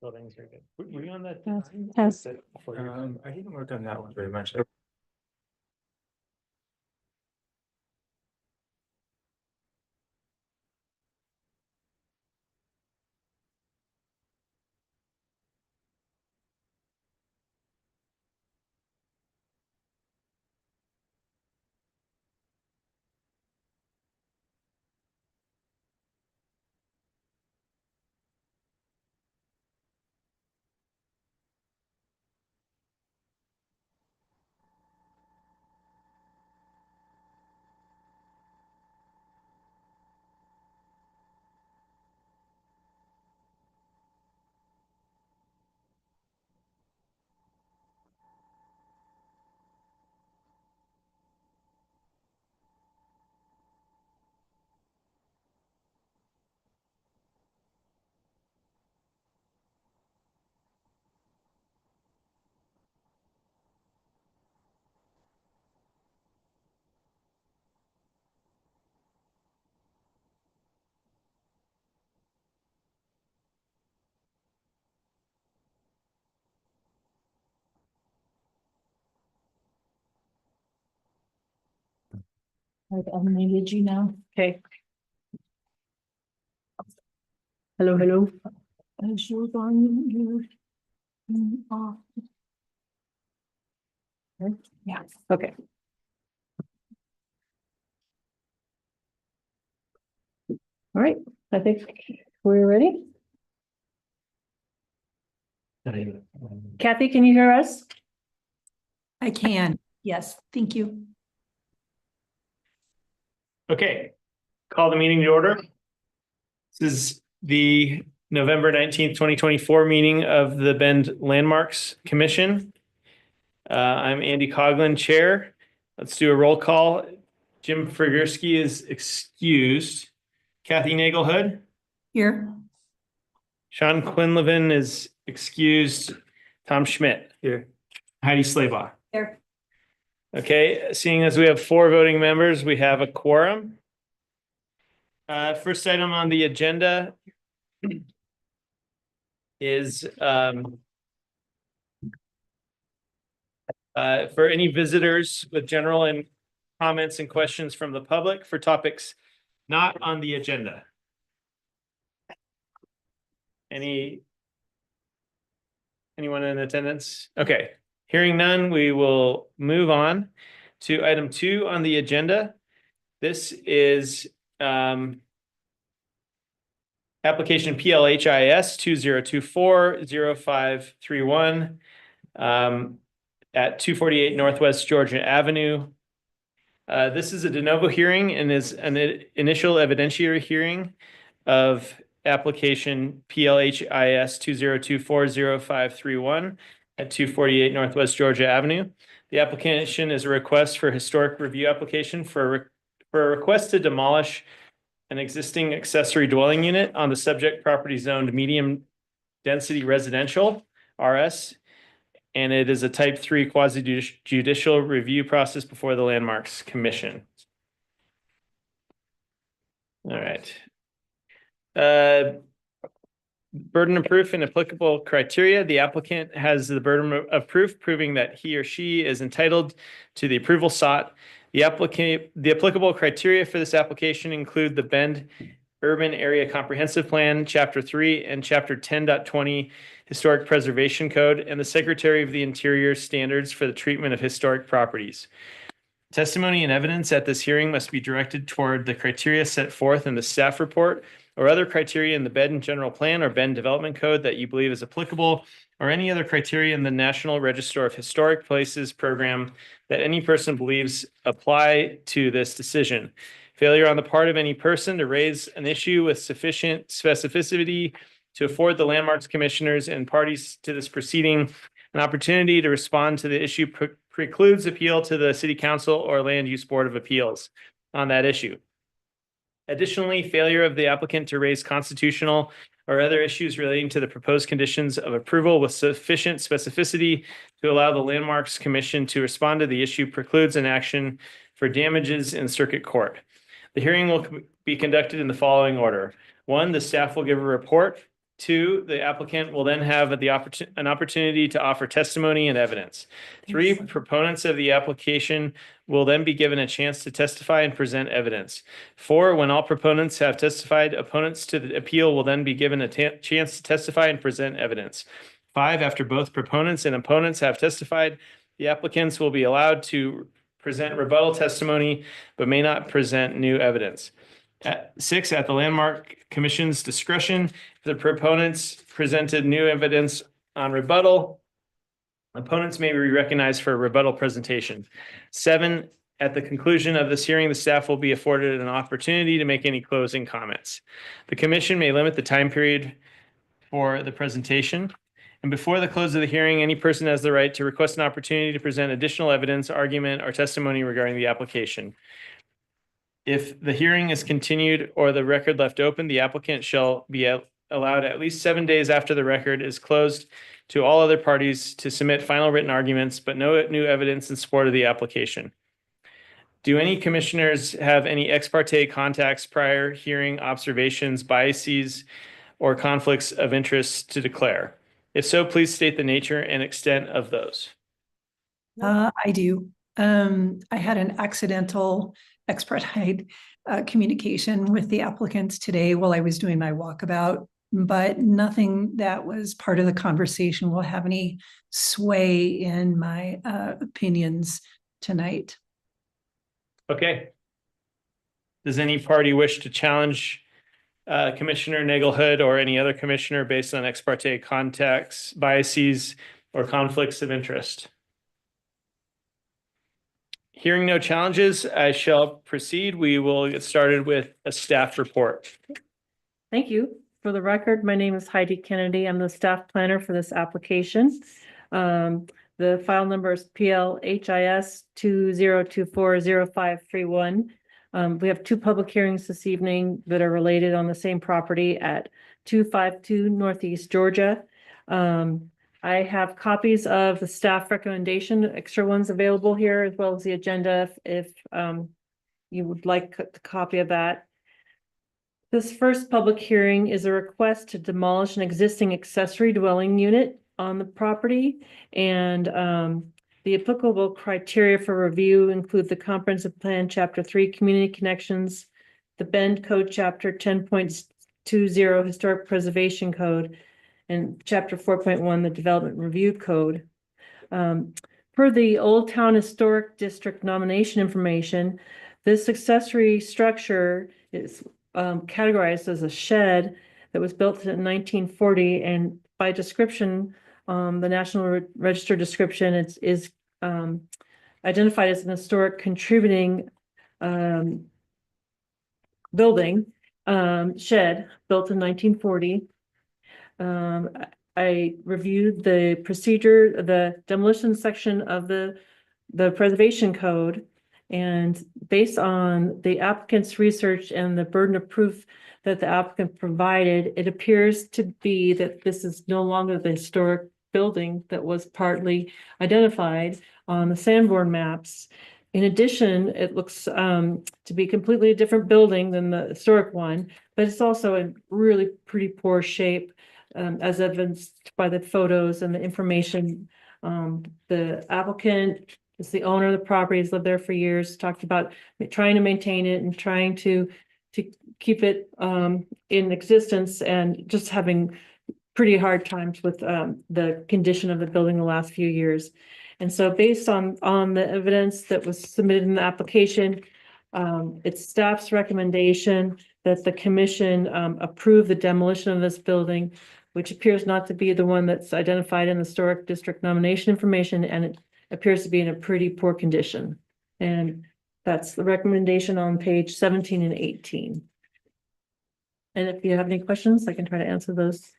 buildings are good. Were you on that? Yes. I didn't work on that one very much. I've unmuted you now. Okay. Hello, hello. I should unmute you. Off. Yeah, okay. All right, I think we're ready. Kathy, can you hear us? I can, yes, thank you. Okay, call the meeting to order. This is the November 19th, 2024 meeting of the Bend Landmarks Commission. I'm Andy Coughlin, Chair. Let's do a roll call. Jim Frigurski is excused. Kathy Nagelhood. Here, Sean Quinlivan is excused. Tom Schmidt. Here. Heidi Slaybaugh. here. Okay, seeing as we have 4 voting members, we have a quorum. First item on the agenda is for any visitors with general and comments and questions from the public for topics not on the agenda. Anyone in attendance? Okay, hearing none, we will move on to item 2 on the agenda. This is application PLHIS 2024-0531 at 248 Northwest Georgia Avenue. This is a de novo hearing and is an initial evidentiary hearing of application PLHIS 2024-0531 at 248 Northwest Georgia Avenue. The application is a request for historic review application for a request to demolish an existing accessory dwelling unit on the subject property zoned medium density residential RS. And it is a type 3 quasi-judicial review process before the Landmarks Commission. All right. Burden of proof and applicable criteria. The applicant has the burden of proof proving that he or she is entitled to the approval sought. The applicable criteria for this application include the Bend Urban Area Comprehensive Plan, Chapter 3 and Chapter 10.20 Historic Preservation Code, and the Secretary of the Interior standards for the treatment of historic properties. Testimony and evidence at this hearing must be directed toward the criteria set forth in the staff report or other criteria in the Bend General Plan or Bend Development Code that you believe is applicable, or any other criteria in the National Register of Historic Places program that any person believes apply to this decision. Failure on the part of any person to raise an issue with sufficient specificity to afford the Landmarks Commissioners and parties to this proceeding an opportunity to respond to the issue precludes appeal to the City Council or Land Use Board of Appeals on that issue. Additionally, failure of the applicant to raise constitutional or other issues relating to the proposed conditions of approval with sufficient specificity to allow the Landmarks Commission to respond to the issue precludes an action for damages in circuit court. The hearing will be conducted in the following order. 1, the staff will give a report 2, the applicant will then have an opportunity to offer testimony and evidence. 3, proponents of the application will then be given a chance to testify and present evidence. 4, when all proponents have testified, opponents to the appeal will then be given a chance to testify and present evidence. 5, after both proponents and opponents have testified, the applicants will be allowed to present rebuttal testimony, but may not present new evidence. 6, at the Landmark Commission's discretion, if the proponents presented new evidence on rebuttal, opponents may be recognized for a rebuttal presentation. 7, at the conclusion of this hearing, the staff will be afforded an opportunity to make any closing comments. The commission may limit the time period for the presentation. And before the close of the hearing, any person has the right to request an opportunity to present additional evidence, argument, or testimony regarding the application. If the hearing is continued or the record left open, the applicant shall be allowed at least 7 days after the record is closed to all other parties to submit final written arguments, but no new evidence in support of the application. Do any commissioners have any ex parte contacts, prior hearing observations, biases, or conflicts of interest to declare? If so, please state the nature and extent of those. I do. I had an accidental ex parte communication with the applicants today while I was doing my walkabout, but nothing that was part of the conversation will have any sway in my opinions tonight. Okay. Does any party wish to challenge Commissioner Nagelhood or any other commissioner based on ex parte contacts, biases, or conflicts of interest? Hearing no challenges, I shall proceed. We will get started with a staff report. Thank you. For the record, my name is Heidi Kennedy. I'm the staff planner for this application. The file number is PLHIS 20240531. We have 2 public hearings this evening that are related on the same property at 252 Northeast Georgia. I have copies of the staff recommendation, extra ones available here, as well as the agenda if you would like a copy of that. This first public hearing is a request to demolish an existing accessory dwelling unit on the property, and the applicable criteria for review include the Comprehensive Plan, Chapter 3, Community Connections, the Bend Code, Chapter 10.20, Historic Preservation Code, and Chapter 4.1, the Development Review Code. Per the Old Town Historic District nomination information, this accessory structure is categorized as a shed that was built in 1940, and by description, the National Register description, is identified as an historic contributing building, shed built in 1940. I reviewed the procedure, the demolition section of the preservation code, and based on the applicant's research and the burden of proof that the applicant provided, it appears to be that this is no longer the historic building that was partly identified on the Sanborn maps. In addition, it looks to be completely a different building than the historic one, but it's also in really pretty poor shape, as evidenced by the photos and the information. The applicant is the owner of the property, has lived there for years, talked about trying to maintain it and trying to keep it in existence, and just having pretty hard times with the condition of the building the last few years. And so based on the evidence that was submitted in the application, it's staff's recommendation that the commission approve the demolition of this building, which appears not to be the one that's identified in the historic district nomination information, and it appears to be in a pretty poor condition. And that's the recommendation on page 17 and 18. And if you have any questions, I can try to answer those.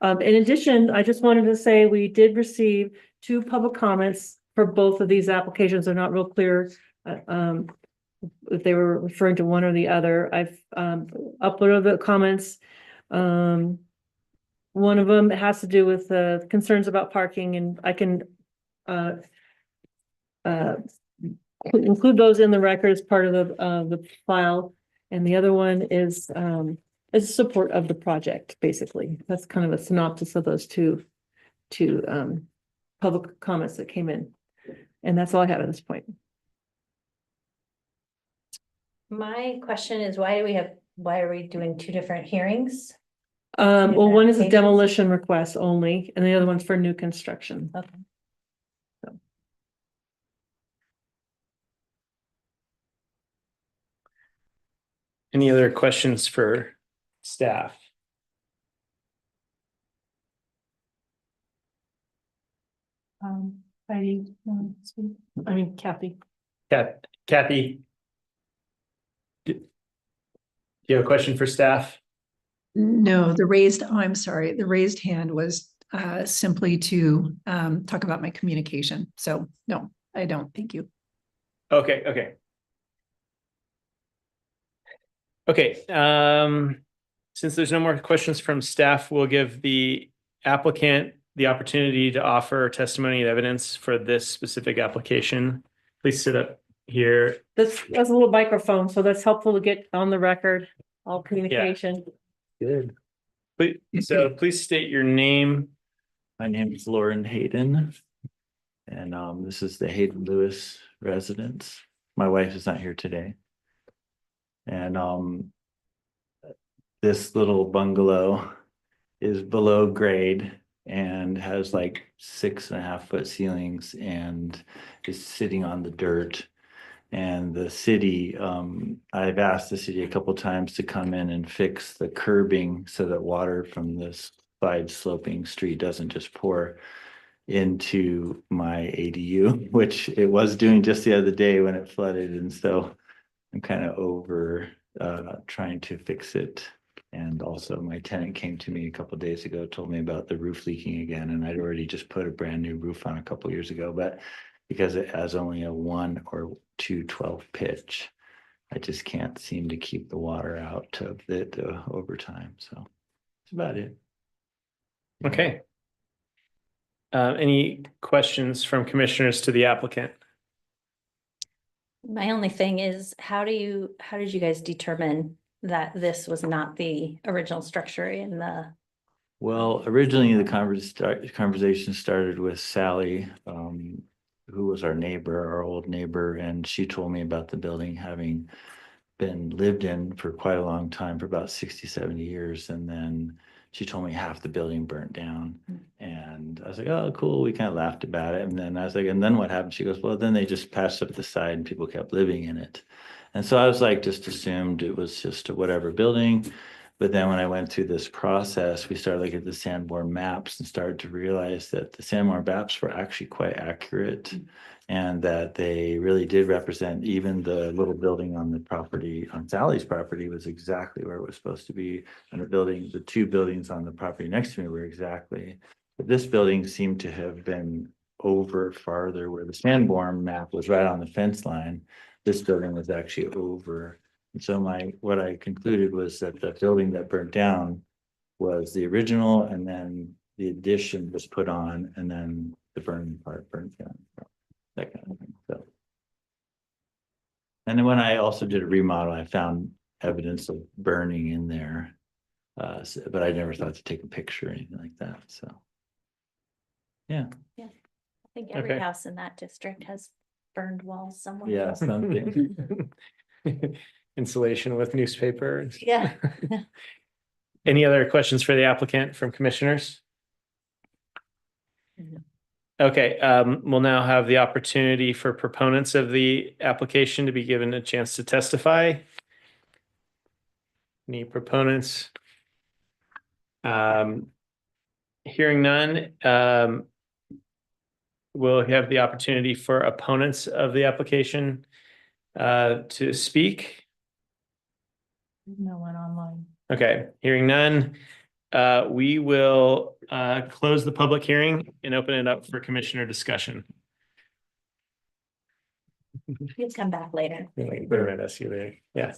In addition, I just wanted to say we did receive 2 public comments for both of these applications. They're not real clear if they were referring to one or the other. I've uploaded the comments. One of them has to do with concerns about parking, and I can include those in the record as part of the file. And the other one is As support of the project, basically. That's kind of a synopsis of those two public comments that came in. And that's all I have at this point. My question is, why are we doing two different hearings? Well, one is a applications? demolition request only, and the other one's for new construction. Okay. Any other questions for staff? Heidi, I mean, Kathy. Kathy? Do you have a question for staff? No, I'm sorry, the raised hand was simply to talk about my communication. So no, I don't. Thank you. Okay. Since there's no more questions from staff, we'll give the applicant the opportunity to offer testimony and evidence for this specific application. Please sit up here. That's a little microphone, so that's helpful to get on the record, all communication. Good. Please state your name. My name is Lauren Hayden. And this is the Hayden Lewis residence. My wife is not here today. And this little bungalow is below grade and has like 6.5 foot ceilings and is sitting on the dirt. And the city, I've asked the city a couple times to come in and fix the curbing so that water from this side sloping street doesn't just pour into my ADU, which it was doing just the other day when it flooded. And so I'm kind of over trying to fix it. And also my tenant came to me a couple of days ago, told me about the roof leaking again. And I'd already just put a brand new roof on a couple of years ago, but because it has only a 1 or 2 12 pitch, I just can't seem to keep the water out of it over time. So that's about it. Okay. Any questions from commissioners to the applicant? My only thing is, how did you guys determine that this was not the original structure in the? Well, originally the conversation started with Sally, who was our old neighbor, and she told me about the building having been lived in for quite a long time, for about 60, 70 years. And then she told me half the building burnt down. And I was like, oh, cool. We kind of laughed about it. And then I was like, and then what happened? She goes, well, then they just passed up the side and people kept living in it. And so I was like, just assumed it was just a whatever building. But then when I went through this process, we started looking at the Sanborn maps and started to realize that the Sanborn maps were actually quite accurate and that they really did represent, even the little building on the property, on Sally's property, was exactly where it was supposed to be. And the 2 buildings on the property next to me were exactly. But this building seemed to have been over farther, where the Sanborn map was right on the fence line. This building was actually over. And so what I concluded was that the building that burnt down was the original, and then the addition was put on, and then the burning part burnt down. That kind of thing. So, and then when I also did a remodel, I found evidence of burning in there, but I never thought to take a picture or anything like that. So, yeah. I think every Okay. house in that district has burned walls somewhere. Yeah, something. Insulation with newspaper. Yeah. Any other questions for the applicant from commissioners? No. Okay, we'll now have the opportunity for proponents of the application to be given a chance to testify. Any proponents? Hearing none, we'll have the opportunity for opponents of the application to speak. No one online. Okay, hearing none, we will close the public hearing and open it up for commissioner discussion. Please come back later. Wait a minute, I'll see you later. Yeah.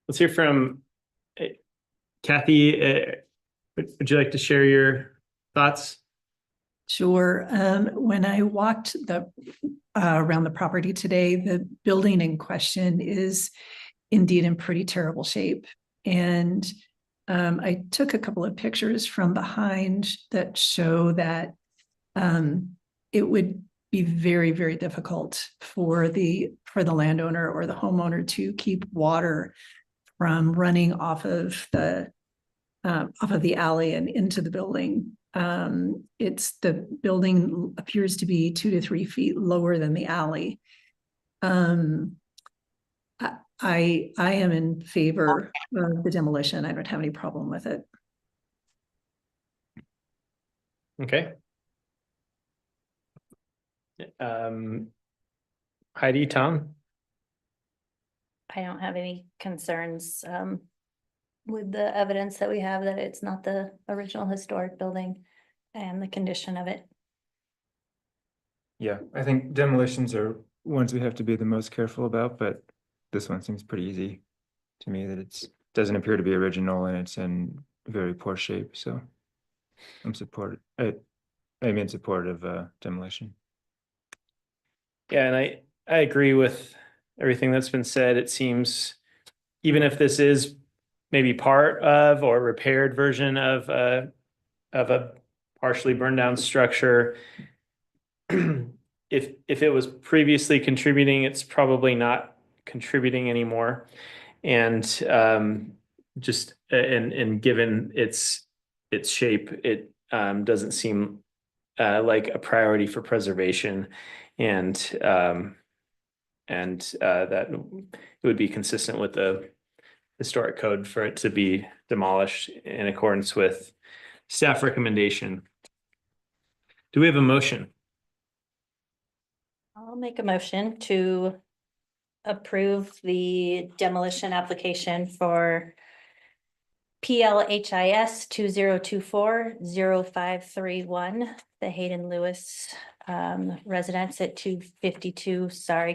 Let's hear from Kathy. Would you like to share your thoughts? Sure. When I walked around the property today, the building in question is indeed in pretty terrible shape. And I took a couple of pictures from behind that show that it would be very, very difficult for the landowner or the homeowner to keep water from running off of the alley and into the building. The building appears to be 2 to 3 feet lower than the alley. I am in favor of the demolition. I don't have any problem with it. Okay. Heidi, Tom? I don't have any concerns with the evidence that we have that it's not the original historic building and the condition of it. Yeah, I think demolitions are ones we have to be the most careful about, but this one seems pretty easy to me, that it's doesn't appear to be original and it's in very poor shape, so I'm in support of demolition. Yeah, and I agree with everything that's been said. It seems, even if this is maybe part of or repaired version of a partially burned down structure, if it was previously contributing, it's probably not contributing anymore. And just and given its shape, it doesn't seem like a priority for preservation, and that it would be consistent with the historic code for it to be demolished in accordance with staff recommendation. Do we have a motion? I'll make a motion to approve the demolition application for PLHIS 2024-0531, the Hayden Lewis residence at 252,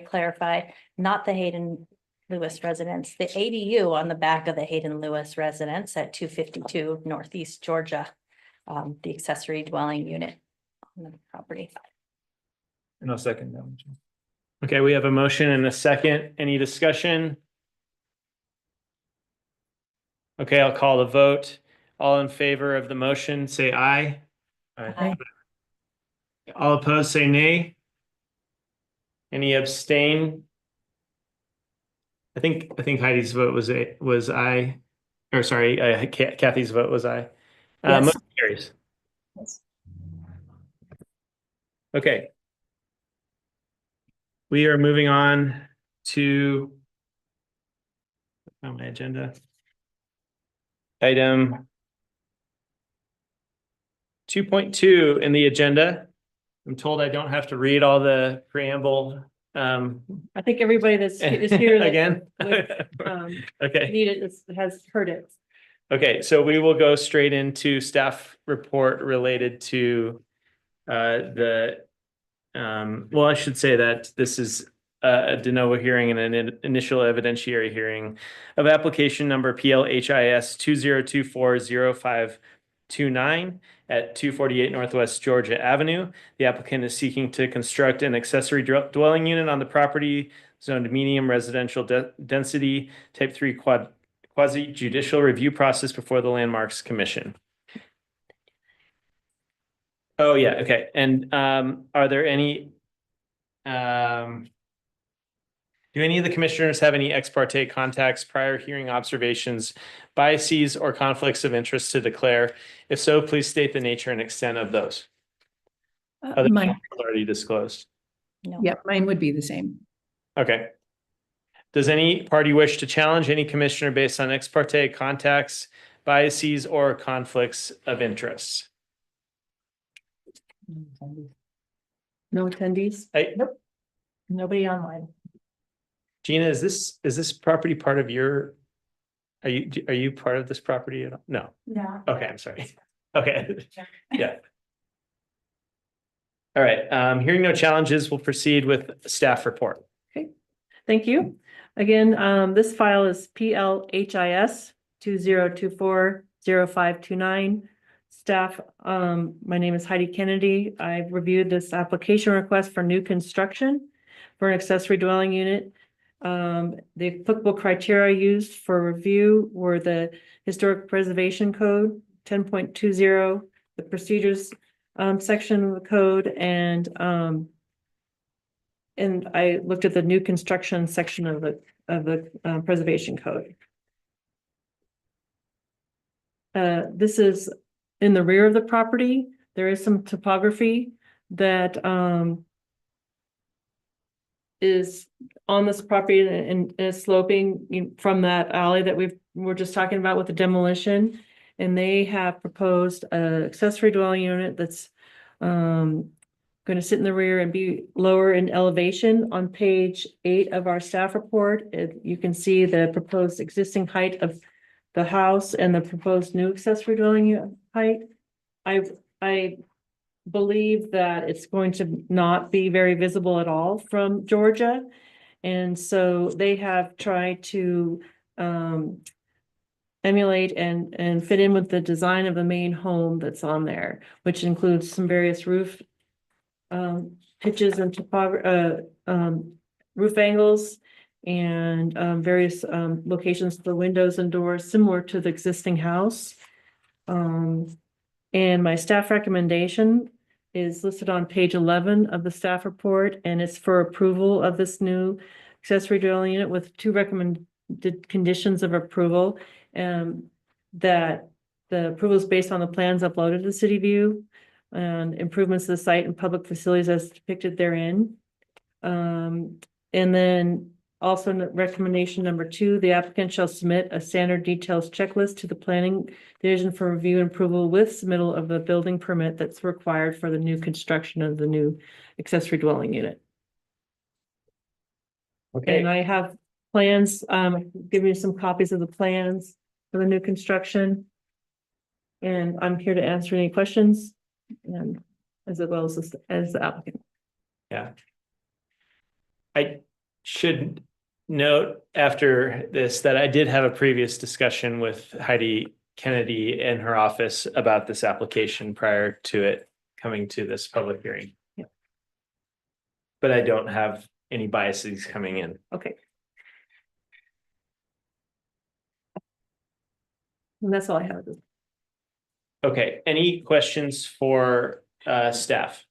clarify, not the Hayden Lewis residence, the ADU on the back of the Hayden Lewis residence at 252 Northeast Georgia, the accessory dwelling unit on the property. And I'll second that one. Okay, we have a motion and a second. Any discussion? Okay, I'll call the vote. All in favor of the motion, say aye. Aye. All opposed, say nay. Any abstain? I think Heidi's vote was aye. Or sorry, Kathy's vote was aye. Yes. Motion carries. Okay. We are moving on to my agenda. Item 2.2 in the agenda. I'm told I don't have to read all the preamble. I think everybody is here. that Again? Okay. Has heard it. Okay, so we will go straight into staff report related to well, I should say that this is a de novo hearing and an initial evidentiary hearing of application number PLHIS 2024-0529 at 248 Northwest Georgia Avenue. The applicant is seeking to construct an accessory dwelling unit on the property zoned medium residential density type 3 quasi-judicial review process before the Landmarks Commission. Oh, yeah, okay. And are there any do any of the commissioners have any ex parte contacts, prior hearing observations, biases, or conflicts of interest to declare? If so, please state the nature and extent of those. Other than Mine, already disclosed. No. yeah, mine would be the same. Okay. Does any party wish to challenge any commissioner based on ex parte contacts, biases, or conflicts of interest? No attendees? Nope. Nobody online. Gina, is this property part of your? Are you part of this property at all? No. No. Okay, I'm sorry. Okay. Yeah. All right. Hearing no challenges, we'll proceed with staff report. Thank you. Again, this file is PLHIS 2024-0529. staff, my name is Heidi Kennedy. I've reviewed this application request for new construction for an accessory dwelling unit. The applicable criteria used for review were the Historic Preservation Code 10.20, the procedures section of the code, and I looked at the new construction section of the preservation code. This is in the rear of the property. There is some topography that is on this property and is sloping from that alley that we're just talking about with the demolition. And they have proposed an accessory dwelling unit that's going to sit in the rear and be lower in elevation. On page 8 of our staff report, you can see the proposed existing height of the house and the proposed new accessory dwelling unit height. I believe that it's going to not be very visible at all from Georgia. And so they have tried to emulate and fit in with the design of the main home that's on there, which includes some various roof pitches and roof angles and various locations for windows and doors similar to the existing house. And my staff recommendation is listed on page 11 of the staff report, and it's for approval of this new accessory dwelling unit with 2 recommended conditions of approval. That the approval is based on the plans uploaded to City View and improvements to the site and public facilities as depicted therein. And then also recommendation number 2, the applicant shall submit a standard details checklist to the planning division for review and approval with submittal of the building permit that's required for the new construction of the new accessory dwelling unit. Okay. And I have plans, give you some copies of the plans for the new construction. And I'm here to answer any questions and as well as the applicant. Yeah. I should note after this that I did have a previous discussion with Heidi Kennedy in her office about this application prior to it coming to this public hearing. Yep. But I don't have any biases coming in. Okay. And that's all I have. Okay, any questions for staff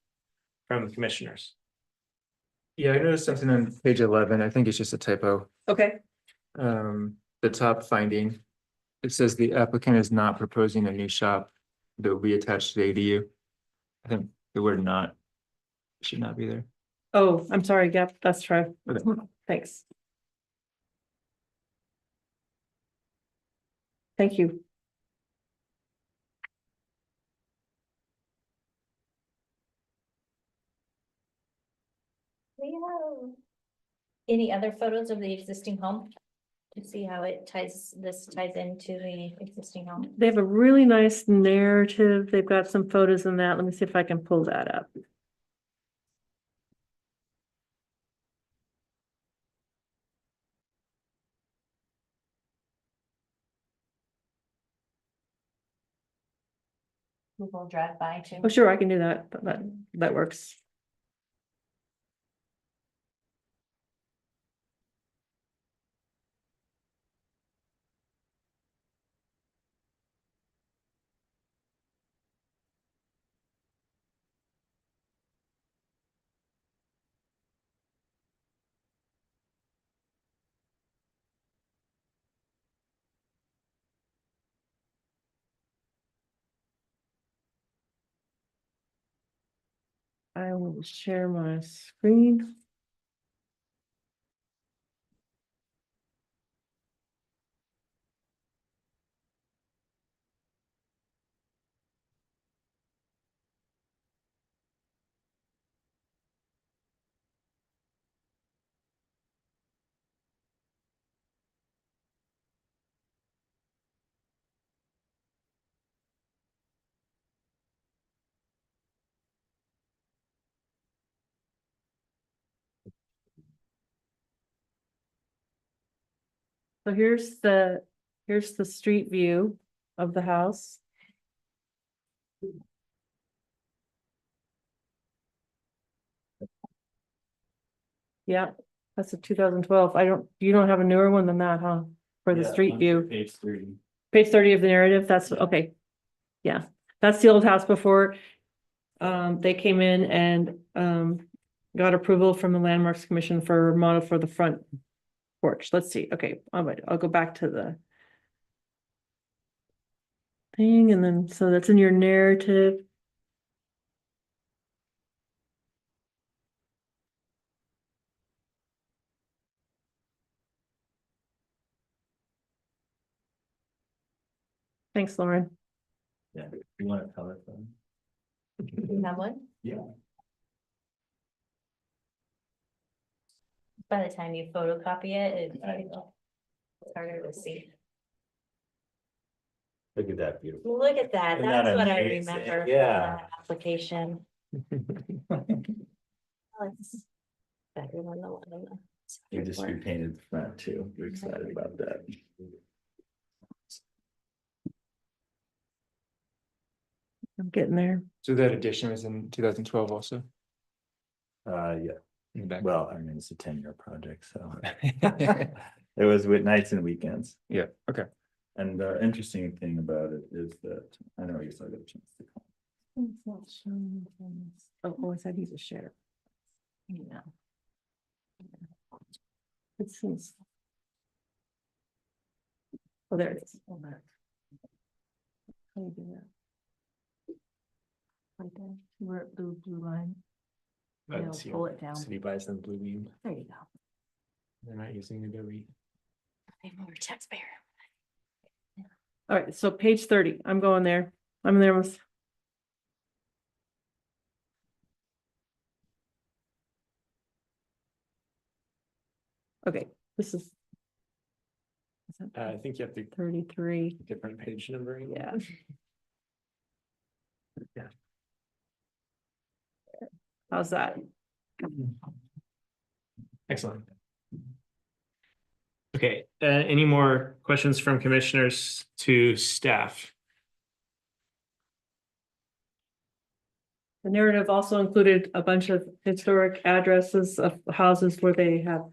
from commissioners? Yeah, I noticed something on page 11. I think it's just a typo. Okay. The top finding, it says the applicant is not proposing a new shop that will be attached to the ADU. I think the word not should not be there. Oh, I'm sorry. Yep, that's true. Okay. Thanks. Thank you. We have any other photos of the existing home to see how this ties into the existing home? They have a really nice narrative. They've got some photos in that. Let me see if I can pull that up. We'll drive by too. Oh, sure, I can do that. That works. I will share my screen. So here's the street view of the house. Yeah, that's a 2012. You don't have a newer one than that, huh? For the street view. Page 30. Page 30 of the narrative, that's, okay. Yeah, that's the old house before. They came in and, got approval from the Landmarks Commission for a model for the front porch. Let's see, okay, I'll go back to the thing, and then, so that's in your narrative. Thanks, Lauren. Yeah, you want to color them? You have one? Yeah. By the time you photocopy it, it's harder to see. Look at that, beautiful. Look at that, Isn't that that's what I amazing? remember from Yeah. that application. Oh, it's better than the one in the. We just repainted the front too. We're excited about that. I'm getting there. So that addition was in 2012 also. Yeah, In the back. well, I mean, it's a 10-year project, so. It was with nights and weekends. Yeah, okay. And the interesting thing about it is that, I know you still got a chance to come. It's not showing on this. Oh, I said he's a share. Yeah. It seems. Oh, there it is. Oh, there. How do you do that? Right there, where blue line. Yeah, pull it down. City buys them blue beam. There you go. They're not using Adobe. More taxpayer. All right, so page 30, I'm going there. I'm there with. Okay, this is. I think you have to 33, different page numbering. yeah. Yeah. How's that? Excellent. Okay, any more questions from commissioners to staff? The narrative also included a bunch of historic addresses of houses where they have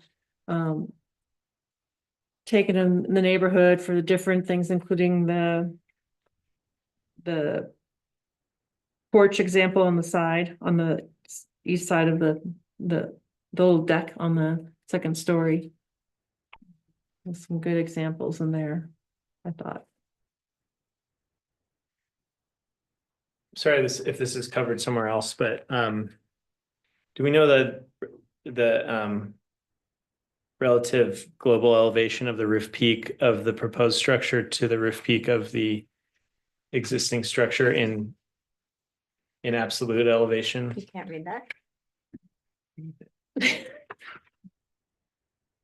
taken in the neighborhood for the different things, including the porch example on the side, on the east side of the little deck on the second story. There's some good examples in there, I thought. Sorry, if this is covered somewhere else, but do we know the relative global elevation of the roof peak of the proposed structure to the roof peak of the existing structure in absolute elevation? You can't read that.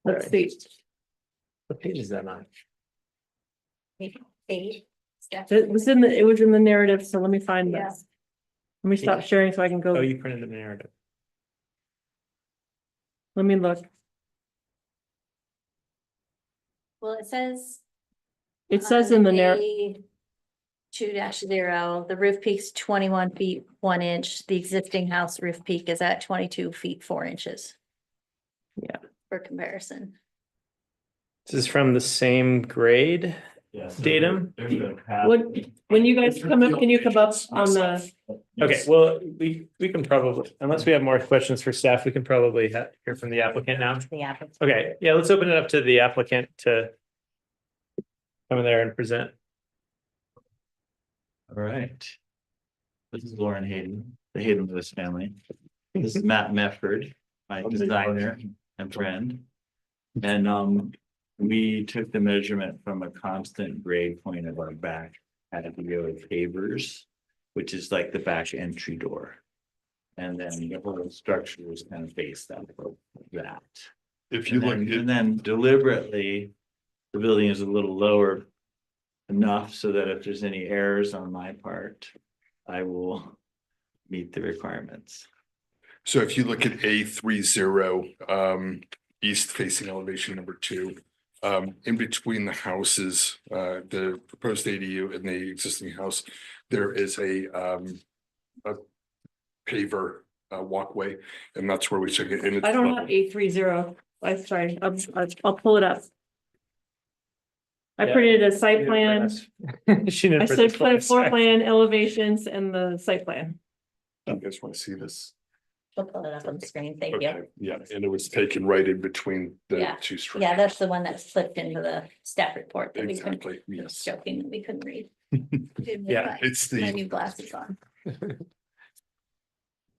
Let's see. What page is that on? Eight. It was in the narrative, so let me find Yeah. this. Let me stop sharing so I can Oh, go, you printed the narrative. let me look. Well, it says. It says in the narrative, 2-0, the roof peak's 21 feet, 1 inch. The existing house roof peak is at 22 feet, 4 inches. Yeah. For comparison. This is from the same grade Yeah, so datum. there's a path. when you guys come up, can you come up on the, Okay, well, we can probably, unless we have more questions for staff, we can probably hear from the applicant now. The applicant. Okay, yeah, let's open it up to the applicant to come in there and present. All right. This is Lauren Hayden, the Hayden Lewis family. This is Matt Mefford, my designer and friend. And we took the measurement from a constant grade point of our back patio of pavers, which is like the back entry door. And then the whole structure was kind of based on that. If you look, And then deliberately, the building is a little lower enough so that if there's any errors on my part, I will meet the requirements. so if you look at A30, east facing elevation number 2, in between the houses, the proposed ADU and the existing house, there is a paver walkway, and that's where we took it. And it's I don't have level. 830. I'm sorry, I'll pull it up. I Yeah. printed a site plan. She didn't I print said this put a one, floor sorry. plan, elevations, and the site plan. Do you guys want to see this? We'll pull it up on the screen. Thank you. Okay, yeah, and it was taken right in between the Yeah. two structures. Yeah, that's the one that slipped into the staff report that we couldn't, Exactly, yes. joking that we couldn't read. Yeah, it's My the, new glasses on.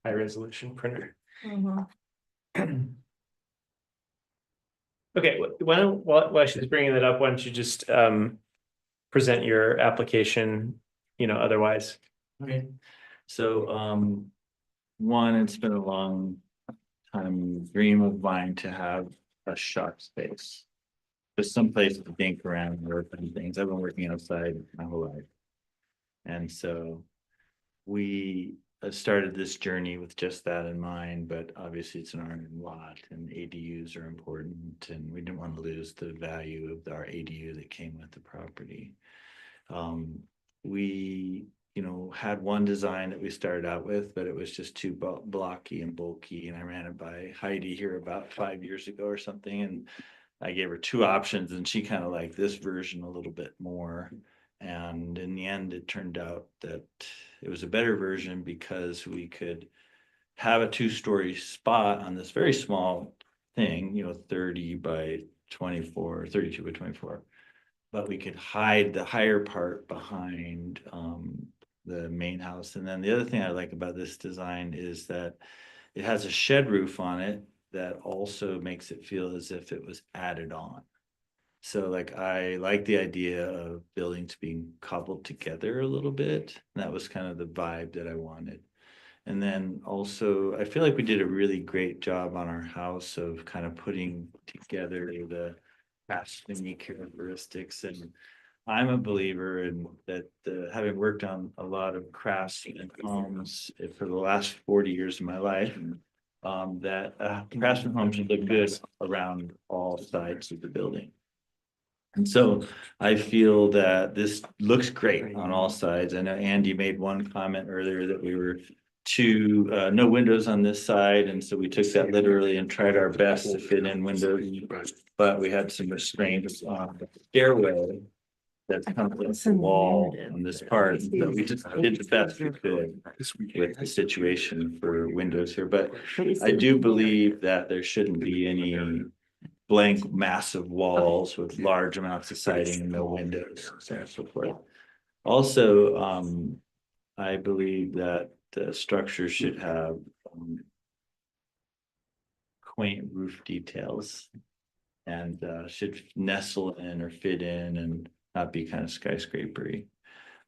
High resolution printer. Okay, why don't, while she's bringing that up, why don't you just present your application, otherwise? Okay, so, one, it's been a long time dream of mine to have a shop space. Just someplace to think around, work and things. I've been working outside my whole life. And so we started this journey with just that in mind, but obviously it's an iron lot and ADUs are important, and we didn't want to lose the value of our ADU that came with the property. We had one design that we started out with, but it was just too blocky and bulky. And I ran it by Heidi here about 5 years ago or something. And I gave her 2 options, and she kind of liked this version a little bit more. And in the end, it turned out that it was a better version because we could have a 2-story spot on this very small thing, 30 by 24, 32 by 24. But we could hide the higher part behind the main house. And then the other thing I like about this design is that it has a shed roof on it that also makes it feel as if it was added on. So I like the idea of buildings being cobbled together a little bit. And that was kind of the vibe that I wanted. And then also, I feel like we did a really great job on our house of kind of putting together the craftsmanly characteristics. And I'm a believer in that, having worked on a lot of craftsman homes for the last 40 years of my life, that craftsman homes should look good around all sides of the building. And so I feel that this looks great on all sides. I know Andy made one comment earlier that we were no windows on this side. And so we took that literally and tried our best to fit in windows, but we had some restraints on the stairway that's kind of against the wall on this part. So we just did the best we could with the situation for windows here. But I do believe that there shouldn't be any blank massive walls with large amounts of siding and no windows, so on and so forth. Also, I believe that the structure should have quaint roof details and should nestle in or fit in and not be kind of skyscrapery.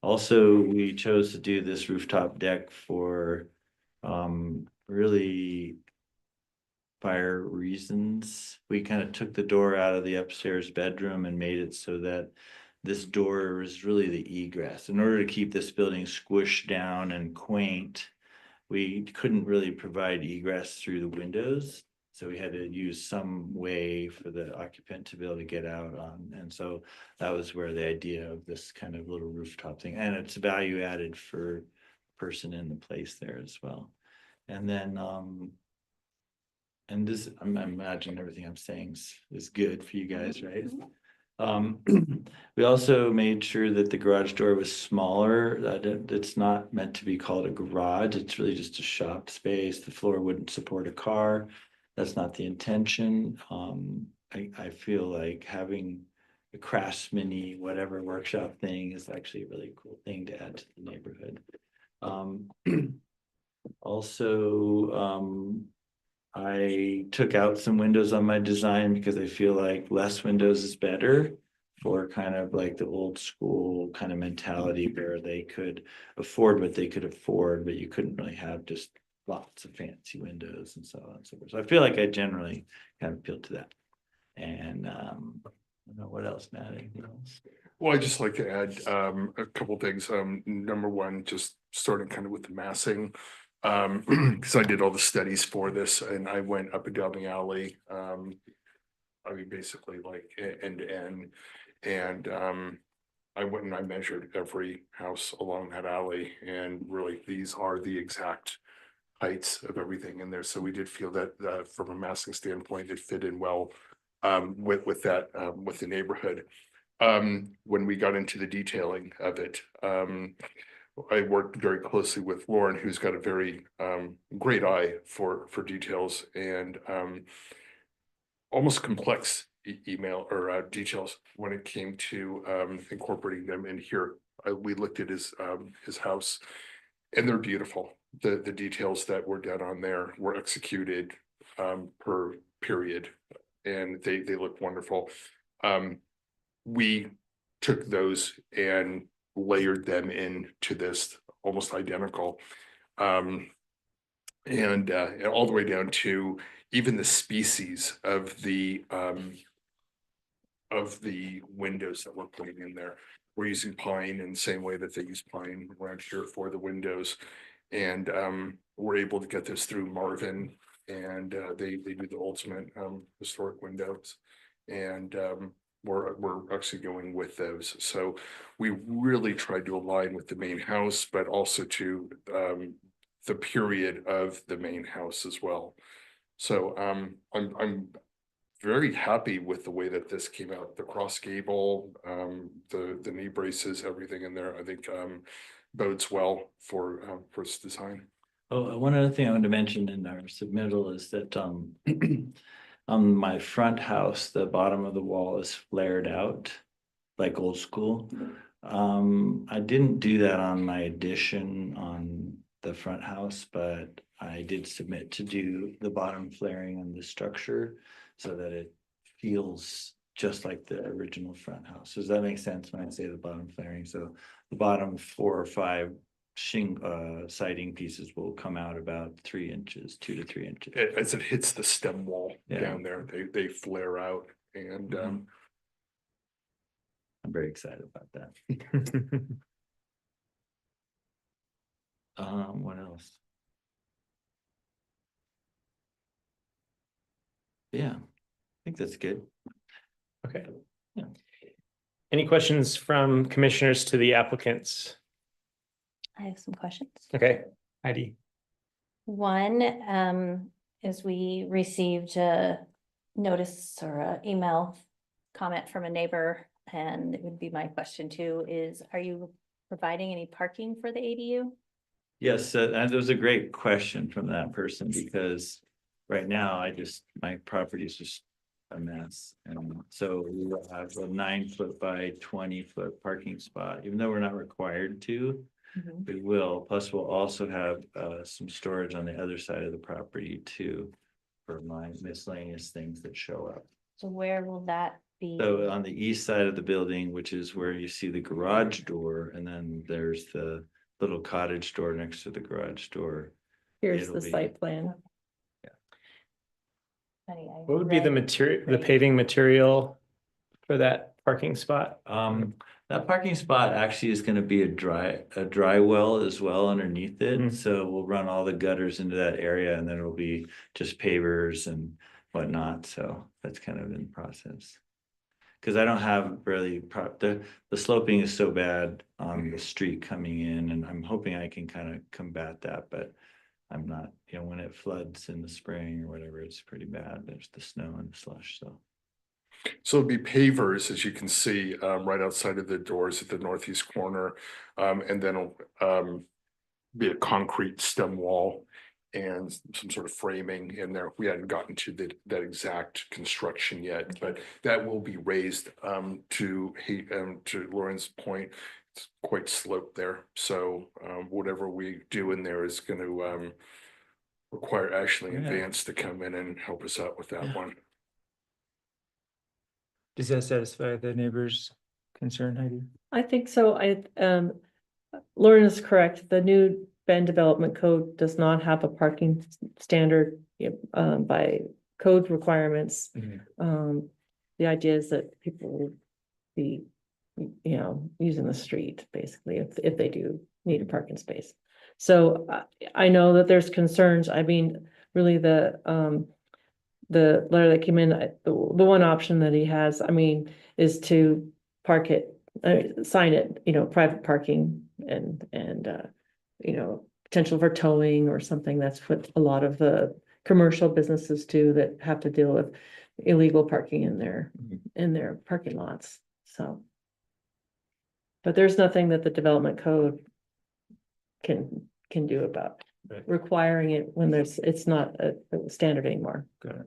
Also, we chose to do this rooftop deck for really fire reasons. We kind of took the door out of the upstairs bedroom and made it so that this door is really the egress. In order to keep this building squished down and quaint, we couldn't really provide egress through the windows. So we had to use some way for the occupant to be able to get out on. And so that was where the idea of this kind of little rooftop thing, and it's value added for the person in the place there as well. And then, and this, I'm imagining everything I'm saying is good for you guys, right? We also made sure that the garage door was smaller, that it's not meant to be called a garage. It's really just a shop space. The floor wouldn't support a car. That's not the intention. I feel like having a craftsman-y whatever workshop thing is actually a really cool thing to add to the neighborhood. Also, I took out some windows on my design because I feel like less windows is better for kind of like the old school kind of mentality where they could afford what they could afford, but you couldn't really have just lots of fancy windows and so on and so forth. So I feel like I generally kind of appealed to that. And I don't know what else, Matt, anything else? Well, I'd just like to add a couple things. Number one, just starting kind of with the massing. Because I did all the studies for this and I went up and down the alley I mean, basically like end to end. And I went and I measured every house along that alley, and really these are the exact heights of everything in there. So we did feel that from a massing standpoint, it fit in well with that with the neighborhood. When we got into the detailing of it, I worked very closely with Lauren, who's got a very great eye for details and almost complex email or details when it came to incorporating them in here. We looked at his house, and they're beautiful. The details that were done on there were executed per period, and they look wonderful. We took those and layered them into this almost identical. And all the way down to even the species of the windows that we're putting in there. We're using pine in the same way that they use pine around here for the windows. And we're able to get this through Marvin, and they do the ultimate historic windows. And we're actually going with those. So we really tried to align with the main house, but also to the period of the main house as well. So I'm very happy with the way that this came out. The cross gable, the knee braces, everything in there, I think bodes well for its design. Oh, one other thing I wanted to mention in our submittal is that on my front house, the bottom of the wall is flared out like old school. I didn't do that on my addition on the front house, but I did submit to do the bottom flaring on the structure so that it feels just like the original front house. Does that make sense when I say the bottom flaring? So the bottom 4 or 5 siding pieces will come out about 3 inches, 2 to 3 inches. As it hits the stem wall Yeah. down there, they flare out, and I'm very excited about that. What else? Yeah, I think that's good. Okay. Yeah. Any questions from commissioners to the applicants? I have some questions. Okay, Heidi. One, is we received a notice or an email comment from a neighbor, and it would be my question too, is are you providing any parking for the ADU? Yes, and it was a great question from that person, because right now my property is just a mess. And so we will have a 9-foot by 20-foot parking spot, even though we're not required to. We will, plus we'll also have some storage on the other side of the property too, for my miscellaneous things that show up. So where will that be? So on the east side of the building, which is where you see the garage door, and then there's the little cottage door next to the garage door. Here's It'll the be- site plan. Honey, I What would be the read- material, the paving material for that parking spot? That parking spot actually is gonna be a dry well as well underneath it. Mm. So we'll run all the gutters into that area, and then it'll be just pavers and whatnot. So that's kind of in process. Cause I don't have really the sloping is so bad on the street coming in, and I'm hoping I can kind of combat that, but I'm not, when it floods in the spring or whatever, it's pretty bad. There's the snow and the slush, so. so it'll be pavers, as you can see, right outside of the doors at the northeast corner. And then it'll be a concrete stem wall and some sort of framing in there. We hadn't gotten to that exact construction yet, but that will be raised to Lauren's point. It's quite sloped there. So whatever we do in there is going to require Ashley and Yeah. Vance to come in and help us out with that one. Does that satisfy the neighbor's concern, Heidi? I think so. Lauren is correct. The new Bend Development Code does not have a parking standard by code requirements. The idea is that people will be, using the street basically if they do need a parking space. So I know that there's concerns. I mean, really the letter that came in, the one option that he has, I mean, is to park it, sign it, private parking and, potential for towing or something. That's what a lot of the commercial businesses do that have to deal with illegal parking in their parking lots, so. But there's nothing that the development code can do about Right. requiring it when it's not a standard anymore. Got it.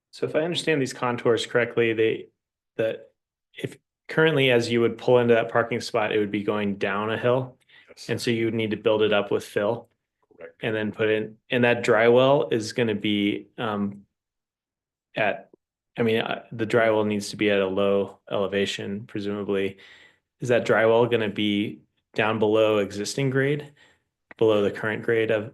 So if I understand these contours correctly, that if currently as you would pull into that parking spot, it would be going down a hill. Yes, And so you would need to build it up with fill correct. and then put in, and that dry well is gonna be the dry well needs to be at a low elevation, presumably. Is that dry well gonna be down below existing grade? Below the current grade of,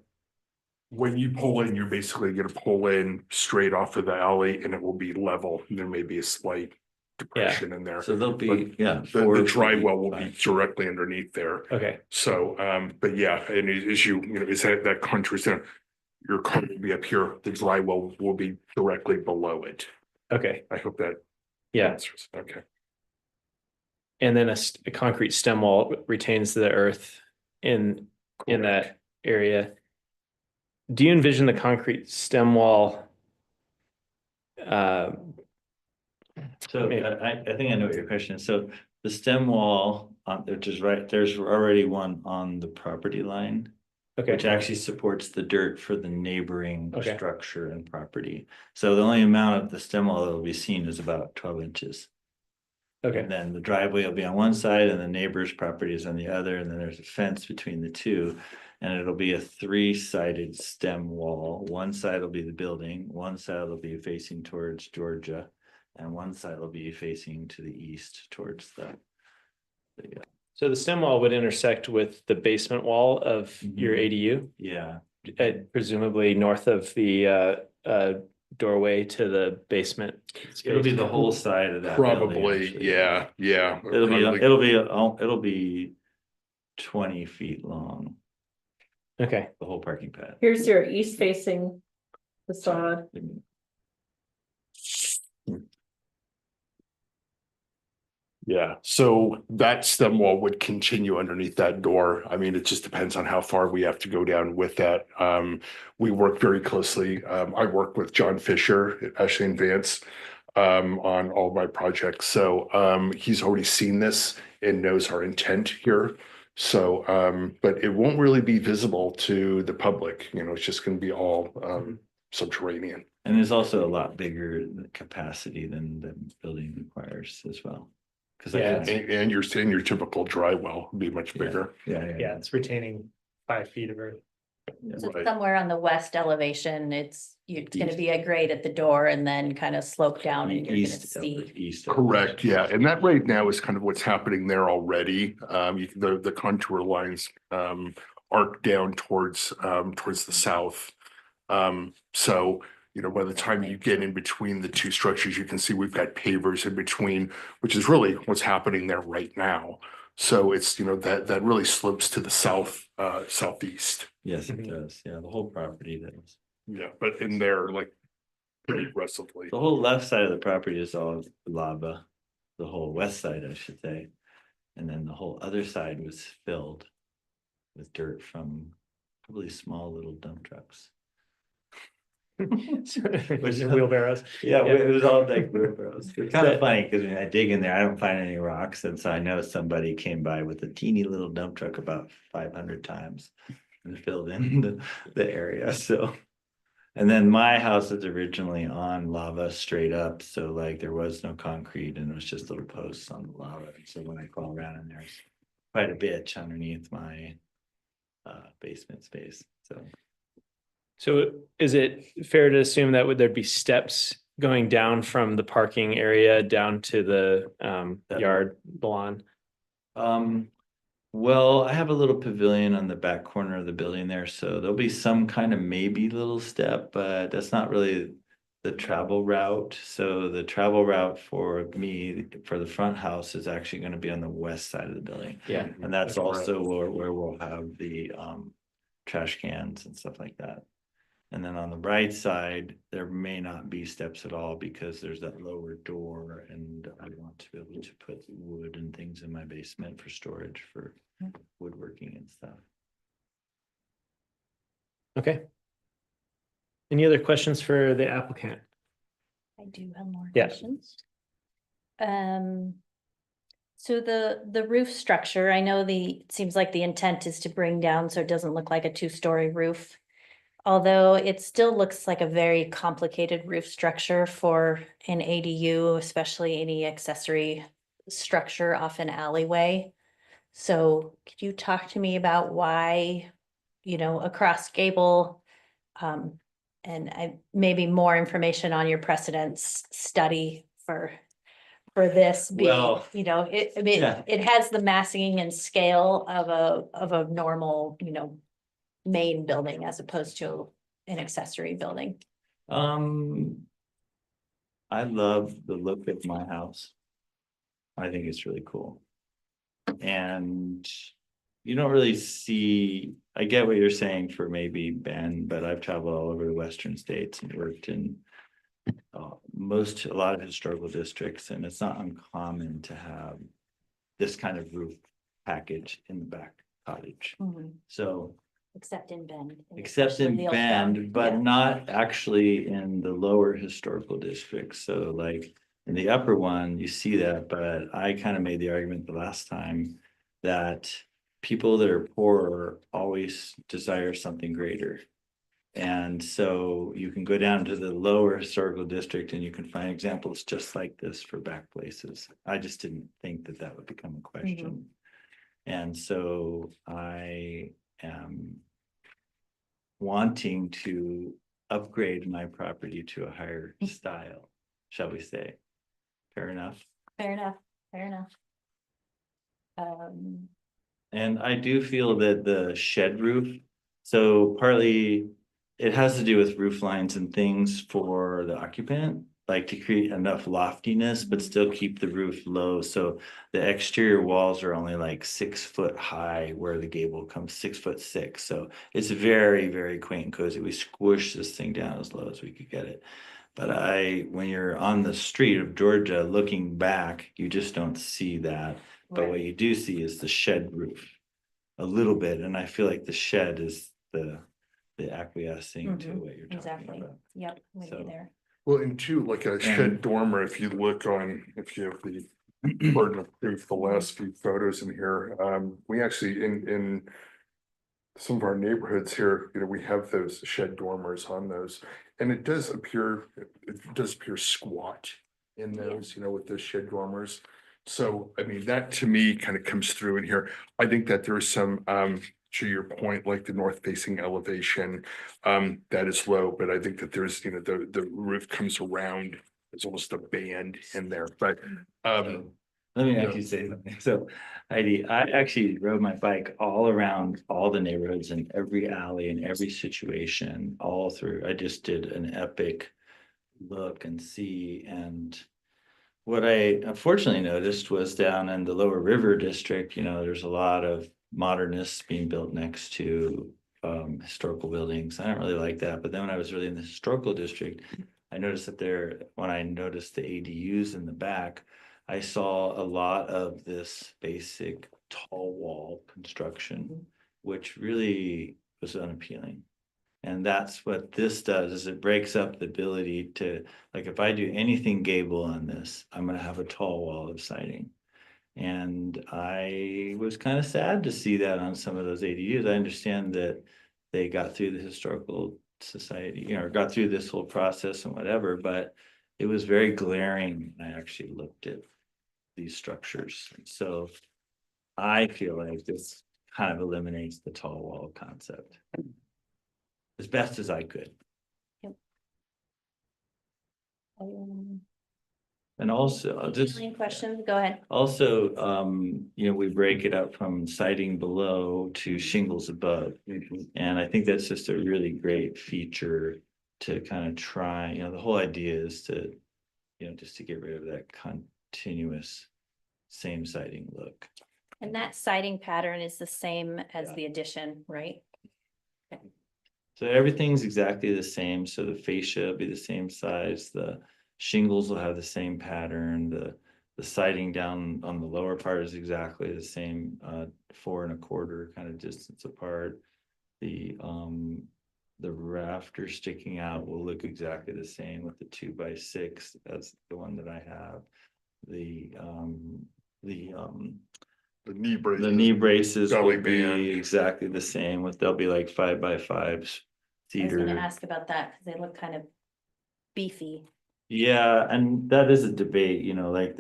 When you pull in, you're basically gonna pull in straight off of the alley and it will be level. There may be a slight depression in there. So there'll be, yeah. The dry well will be directly underneath there. okay, So, but yeah, and as is that country center, your car will be up here, the dry well will be directly below it. okay, I hope that yeah. answers. Okay. And then a concrete stem wall retains the earth in Correct. that area. Do you envision the concrete stem wall? So Maybe. I think I know what your question is. So the stem wall, which is right, there's already one on the property line, Okay, which actually supports the dirt for the neighboring Okay. structure and property. So the only amount of the stem wall that will be seen is about 12 inches. okay, And then the driveway will be on one side and the neighbor's property is on the other, and then there's a fence between the two. And it'll be a 3-sided stem wall. One side will be the building, one side will be facing towards Georgia, and one side will be facing to the east towards the so the stem wall would intersect with the basement wall of your ADU, yeah. presumably north of the doorway to the basement. It'll be space. the whole side of that. building, Probably, actually. yeah. It'll be 20 feet long, Okay, the whole parking pad. Here's your east facing facade. Yeah, so that stem wall would continue underneath that door. I mean, it just depends on how far we have to go down with that. We work very closely. I work with John Fisher at Ashley and Vance on all of my projects. So he's already seen this and knows our intent here. So but it won't really be visible to the public, it's just gonna be all subterranean. And there's also a lot bigger capacity than the building requires as well. Because Yeah. And your typical dry well would be much bigger. yeah, it's retaining 5 feet of earth. So Right. somewhere on the west elevation, it's gonna East. be a grade at the door and then kind of slope down and you're gonna see. East. Correct, yeah, and that right now is kind of what's happening there already. The contour lines arc down towards the south. So, by the time you get in between the two structures, you can see we've got pavers in between, which is really what's happening there right now. So it's, that really slopes to the southeast. Yes, it does. Yeah, the whole property does. Yeah, but in there, like pretty aggressively. The whole left side of the property is all lava, the whole west side, I should say. And then the whole other side was filled with dirt from probably small little dump trucks. Which is wheelbarrows. Yeah, Yeah. it was all like wheelbarrows. It's kind of funny because when I dig in there, I don't find any rocks. And so I know somebody came by with a teeny little dump truck about 500 times and filled in the area. So, and then my house is originally on lava straight up. So like there was no concrete and it was just little posts on the lava. And so when I crawl around in there's quite a bit underneath my basement space. So is it fair to assume that would there be steps going down from the parking area down to the yard lawn? Well, I have a little pavilion on the back corner of the building there, so there'll be some kind of maybe little step, but that's not really the travel route. So the travel route for me, for the front house is actually going to be on the west side of the building. Yeah. And that's Okay. also where we'll have the trash cans and stuff like that. And then on the right side, there may not be steps at all because there's that lower door and I want to be able to put wood and things in my basement for storage for woodworking and stuff. Okay. Any other questions for the applicant? I do have more Yeah. questions. So the roof structure, I know it seems like the intent is to bring down so it doesn't look like a two-story roof. Although it still looks like a very complicated roof structure for an ADU, especially any accessory structure off an alleyway. So could you talk to me about why, across gable, and maybe more information on your precedence study for this being, Well, yeah. it has the massing and scale of a normal, main building as opposed to an accessory building. I love the look of my house. I think it's really cool. And you don't really see, I get what you're saying for maybe Ben, but I've traveled all over the western states and worked in a lot of historical districts, and it's not uncommon to have this kind of roof package in the back cottage. So Except in Bend. except in especially Bend, Neilstown. but Yeah. not actually in the lower historical districts. So like in the upper one, you see that, but I kind of made the argument the last time that people that are poor always desire something greater. And so you can go down to the lower historical district and you can find examples just like this for back places. I just didn't think that that would become a question. And so I am wanting to upgrade my property to a higher style, shall we say. Fair enough. Fair enough, fair enough. And I do feel that the shed roof, so partly it has to do with roof lines and things for the occupant, like to create enough loftiness, but still keep the roof low. So the exterior walls are only like 6 foot high where the gable comes 6'6". So it's very, very quaint and cozy. We squished this thing down as low as we could get it. But when you're on the street of Georgia looking back, you just don't see that. But what you do see is the shed roof a little bit. And I feel like the shed is the acquiescing to what you're talking Exactly, about. yep, with you So- there. Well, and two, like a shed dormer, if you look if you have the burden of proof, the last few photos in here, we actually in some of our neighborhoods here, we have those shed dormers on those. And it does appear squat in those, with those shed dormers. So, I mean, that to me kind of comes through in here. I think that there's some, to your point, like the north facing elevation, that is low, but I think that there's, the roof comes around, it's almost a band in there, but, Let me Yeah. actually say something. So Heidi, I actually rode my bike all around all the neighborhoods and every alley and every situation all through. I just did an epic look and see. And what I unfortunately noticed was down in the lower river district, there's a lot of modernists being built next to historical buildings. I don't really like that. But then when I was really in the historical district, I noticed that when I noticed the ADUs in the back, I saw a lot of this basic tall wall construction, which really was unappealing. And that's what this does, is it breaks up the ability to, like, if I do anything gable on this, I'm gonna have a tall wall of siding. And I was kind of sad to see that on some of those ADUs. I understand that they got through the historical society, or got through this whole process and whatever, but it was very glaring when I actually looked at these structures. So I feel like this kind of eliminates the tall wall concept as best as I could. And also, I'll just. Any questions? Go ahead. Also, we break it up from siding below to shingles above. And I think that's just a really great feature to kind of try, the whole idea is to, just to get rid of that continuous same siding look. And that siding pattern is the same as Yeah. the addition, right? Okay. So everything's exactly the same. So the fascia will be the same size, the shingles will have the same pattern, the siding down on the lower part is exactly the same, 4 1/4 kind of distance apart. The rafter sticking out will look exactly the same with the 2x6 as the one that I have. The knee braces. the knee braces belly will be band. exactly the same with, they'll be like 5x5s. I was Cedar. gonna ask about that because they look kind of beefy. Yeah, and that is a debate, you know, like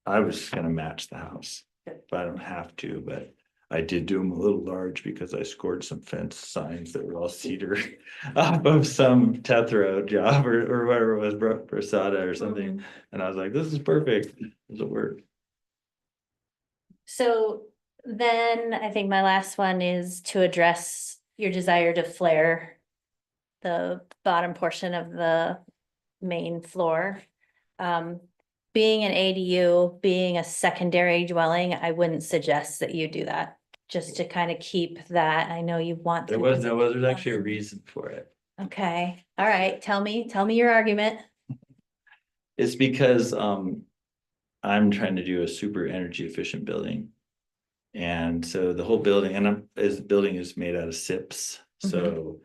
I was gonna match the house, but I don't have to, but I did do them a little large because I scored some fence signs that were all cedar off of some Tethro job or whatever it was, Brasada or something. Mhm. And I was like, this is perfect. This will work. So then I think my last one is to address your desire to flare the bottom portion of the main floor. Being an ADU, being a secondary dwelling, I wouldn't suggest that you do that. Just to kind of keep that, I know you want. There's actually a reason for it. Okay, all right, tell me your argument. It's because I'm trying to do a super energy efficient building. And so the whole building, building is made out of SIPs, so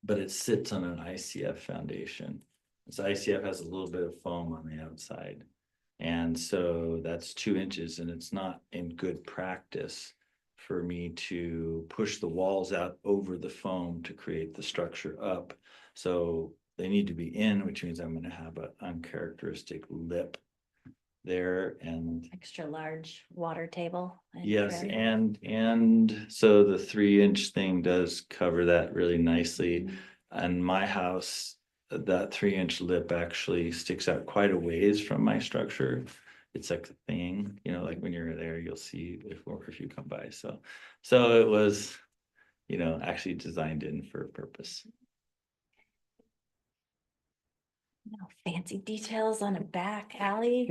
but it sits on an ICF foundation. So ICF has a little bit of foam on the outside. And so that's 2 inches, and it's not in good practice for me to push the walls out over the foam to create the structure up. So they need to be in, which means I'm going to have an uncharacteristic lip there, and Extra large water table. yes, and so the 3-inch thing does cover that really nicely. And my house, that 3-inch lip actually sticks out quite a ways from my structure. It's like a thing, you know, like when you're there, you'll see if you come by. So it was, you know, actually designed in for a purpose. No fancy details on a back alley.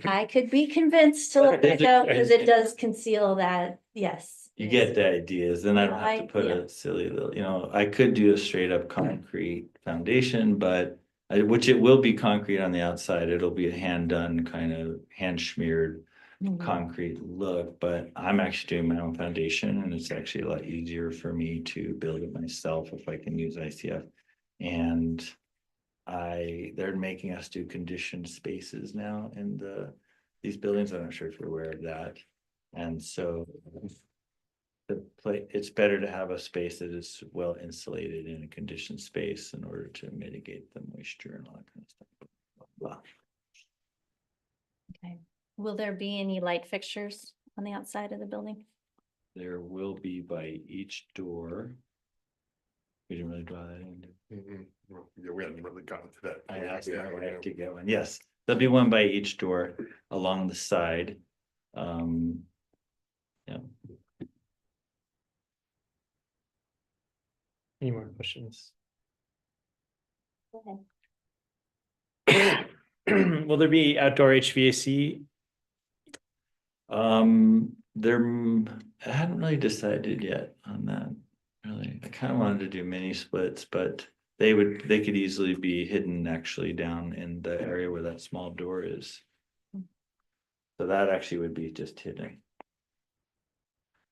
I could be convinced to look back out because it does conceal that, yes. You yes. get the ideas, then I don't have to put yeah. a silly little, you know, I could do a straight up concrete foundation, but which it will be concrete on the outside. It'll be a hand done kind of hand smeared Mhm. concrete look, but I'm actually doing my own foundation, and it's actually a lot easier for me to build it myself if I can use ICF. And they're making us do conditioned spaces now in these buildings. I'm not sure if you're aware of that. And so it's better to have a space that is well insulated in a conditioned space in order to mitigate the moisture and all that kind of stuff. Blah, blah. Okay. Will there be any light fixtures on the outside of the building? There will be by each door. We didn't really draw that in. Well, yeah, we hadn't really gotten to that. I asked Yeah, my wife yeah. to get one. Yes, there'll be one by each door along the side. Yeah. Any more questions? Go Will there be outdoor HVAC? I hadn't really decided yet on that. Really, I kind of wanted to do mini splits, but they could easily be hidden actually down in the area where that small door is. So that actually would be just hidden.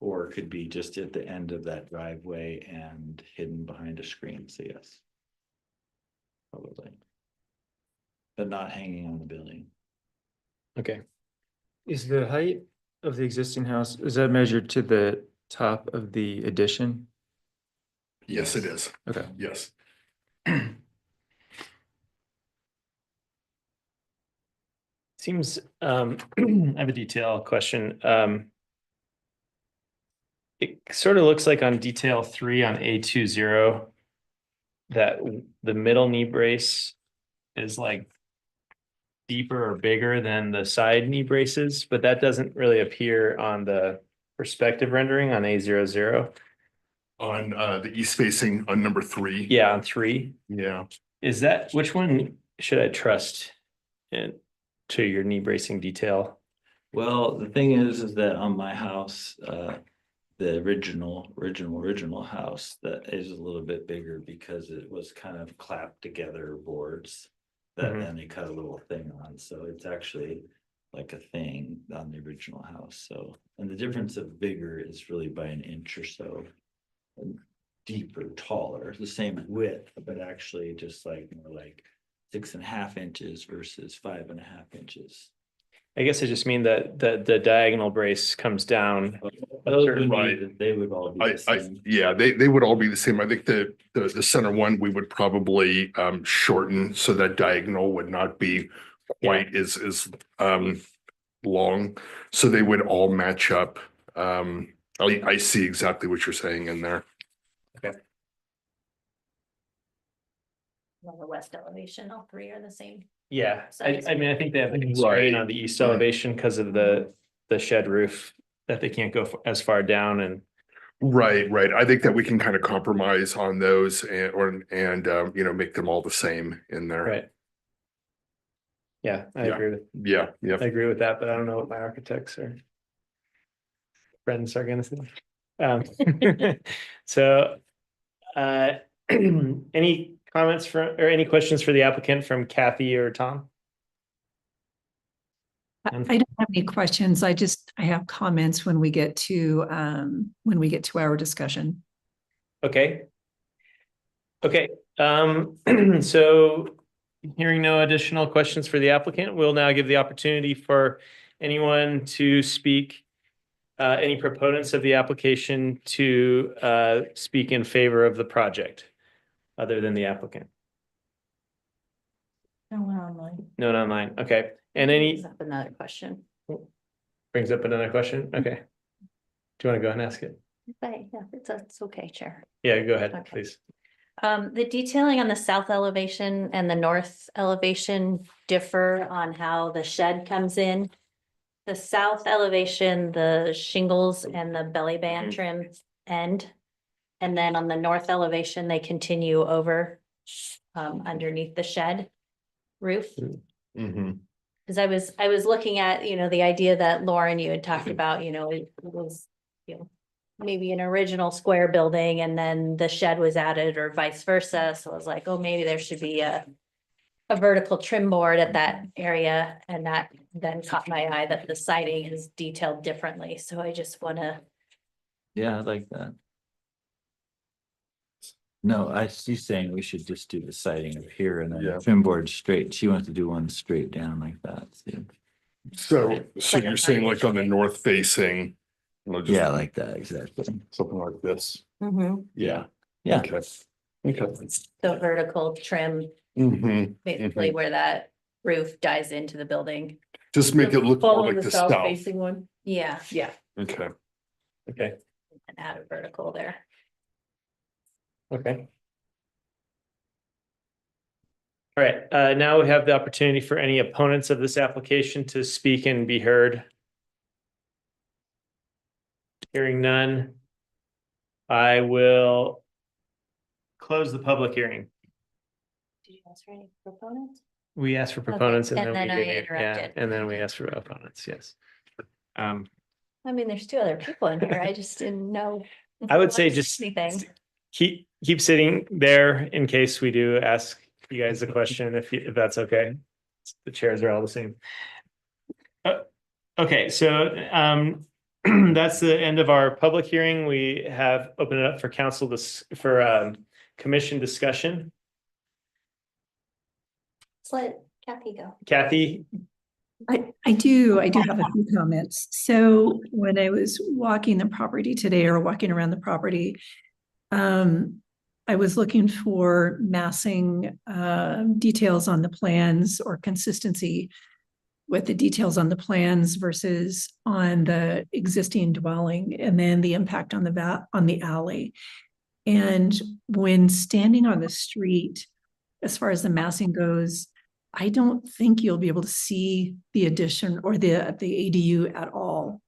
Or it could be just at the end of that driveway and hidden behind a screen, so yes. Probably. But not hanging on the building. Okay. Is the height of the existing house, is that measured to the top of the addition? Yes, it is. Okay. Yes. Seems, I have a detail question. It sort of looks like on detail 3 on A20 that the middle knee brace is like deeper or bigger than the side knee braces, but that doesn't really appear on the perspective rendering on A00. On the east facing on number 3. Yeah, on 3. Yeah. Is that, which one should I trust in to your knee bracing detail? Well, the thing is that on my house, the original house that is a little bit bigger because it was kind of clapped together boards that Mhm. then they cut a little thing on, so it's actually like a thing on the original house, so, and the difference of bigger is really by an inch or so. And deeper, taller, the same width, but actually just like more like 6.5 inches versus 5.5 inches. I guess I just mean that the diagonal brace comes down. a Those certain- would Right. be, they would all be the same. Yeah, they would all be the same. I think the center one, we would probably shorten so that diagonal would not be quite as long. So they would all match up. I see exactly what you're saying in there. On the west elevation, all three are the same. Yeah, Size. I mean, I think they have a constraint Right. on the east elevation because of the shed roof that they can't go as far down and. Right. I think that we can kind of compromise on those and you know, make them all the same in there. Right. Yeah, I Yeah. agree with, Yeah, yeah. I agree with that, but I don't know what my architects or friends are gonna say. So, any comments or any questions for the applicant from Kathy or Tom? I don't have any questions. I have comments when we get to our discussion. Okay. Okay, so hearing no additional questions for the applicant, we'll now give the opportunity for anyone to speak. Any proponents of the application to speak in favor of the project, other than the applicant? No one online. No one online, okay. And any, Brings up another question, brings up another question, okay. Do you want to go ahead and ask it? but yeah, it's okay, Chair. Yeah, go ahead, Okay. please. The detailing on the south elevation and the north elevation differ on how the shed comes in. The south elevation, the shingles and the belly band trim end. And then on the north elevation, they continue over underneath the shed roof. Mhm. Cause I was looking at, you know, the idea that Lauren, you had talked about, you know, it was, you know, maybe an original square building and then the shed was added or vice versa. So I was like, oh, maybe there should be a vertical trim board at that area. And that then caught my eye that the siding is detailed differently. So I just wanna, Yeah, I like that. No, she's saying we should just do the siding up here and then Yeah. the trim board straight. She wants to do one straight down like that. See? So Like a you're saying like on the foundation. north facing? I'll just- Yeah, like that, exactly. Something like this. Yeah. Yeah. Okay. Okay. the vertical trim, Mhm. basically where that roof dies into the building. Just make it look more Following like the south south. facing one. Yeah, Yeah. Okay. Okay, and add a vertical there. okay. All right, now we have the opportunity for any opponents of this application to speak and be heard. Hearing none. I will close the public hearing. Did you ask for any proponents? We asked for Okay, proponents and and then then we I did, yeah, interrupted. and then we asked for opponents, yes. I mean, there's two other people in here. I just didn't know. if I would you say wanted to just say anything. keep sitting there in case we do ask you guys a question, if that's okay. The chairs are all the same. Okay, so that's the end of our public hearing. We have opened it up for council commission discussion. Let's let Kathy go. Kathy, I do have a few comments. So when I was walking the property today or walking around the property, I was looking for massing details on the plans or consistency with the details on the plans versus on the existing dwelling, and then the impact on the alley. And when standing on the street, as far as the massing goes, I don't think you'll be able to see the addition or the ADU at all.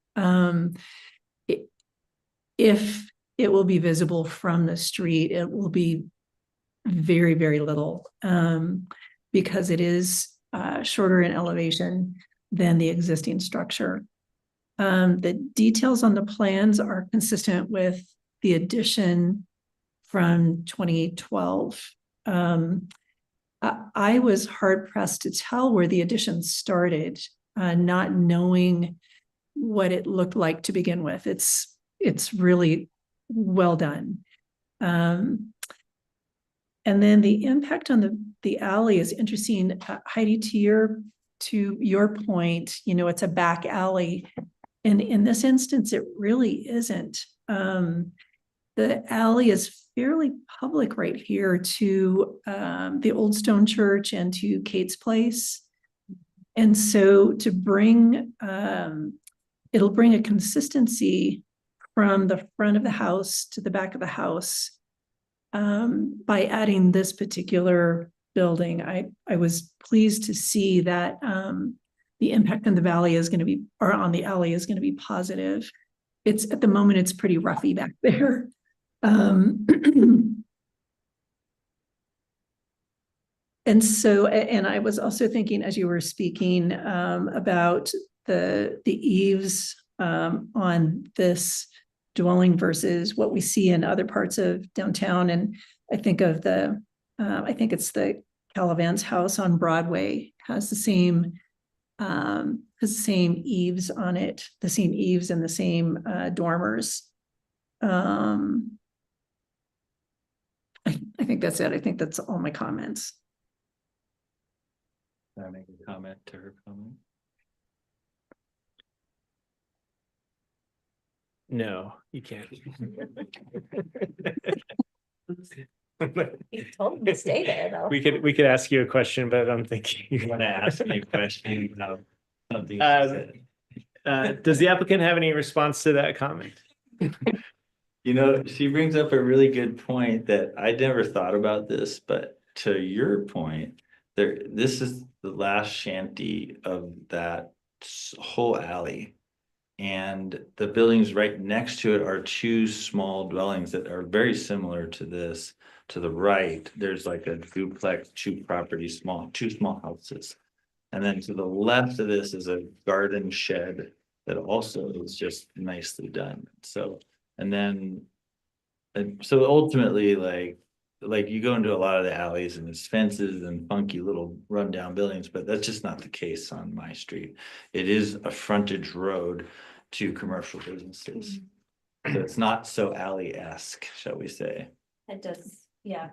If it will be visible from the street, it will be very, very little, because it is shorter in elevation than the existing structure. The details on the plans are consistent with the addition from 2012. I was hard pressed to tell where the addition started, not knowing what it looked like to begin with. It's really well done. And then the impact on the alley is interesting. Heidi, to your point, it's a back alley. And in this instance, it really isn't. The alley is fairly public right here to the Old Stone Church and to Kate's Place. And so to bring, it'll bring a consistency from the front of the house to the back of the house by adding this particular building. I was pleased to see that the impact on the valley is going to be, or on the alley is going to be positive. It's at the moment, it's pretty roughy back there. And so, and I was also thinking as you were speaking about the eaves on this dwelling versus what we see in other parts of downtown. And I think of I think it's the Calavans house on Broadway has the same eaves on it, the same eaves and the same dormers. I think that's it. I think that's all my comments. Can I make a comment to her comment? No, you can't. You told me to stay there, though. We could ask you a question, but I'm thinking. You want to ask me a question about something? Does the applicant have any response to that comment? She brings up a really good point that I never thought about this, but to your point, this is the last shanty of that whole alley. And the buildings right next to it are two small dwellings that are very similar to this. To the right, there's like a duplex, two properties, two small houses. And then to the left of this is a garden shed that also is just nicely done. So, and so ultimately, like you go into a lot of the alleys and there's fences and funky little rundown buildings, but that's just not the case on my street. It is a frontage road to commercial businesses. So it's not so alley-esque, shall we say. It does, yeah,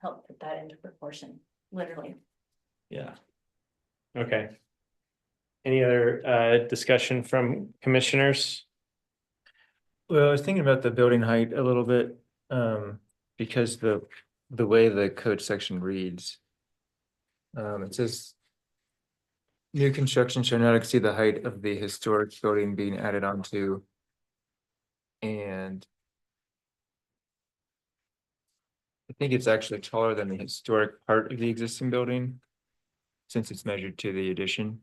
help put that into proportion, literally. Yeah. Okay. Any other discussion from commissioners? Well, I was thinking about the building height a little bit, because the way the code section reads, it says new construction shall not exceed the height of the historic building being added onto. And I think it's actually taller than the historic part of the existing building, since it's measured to the addition.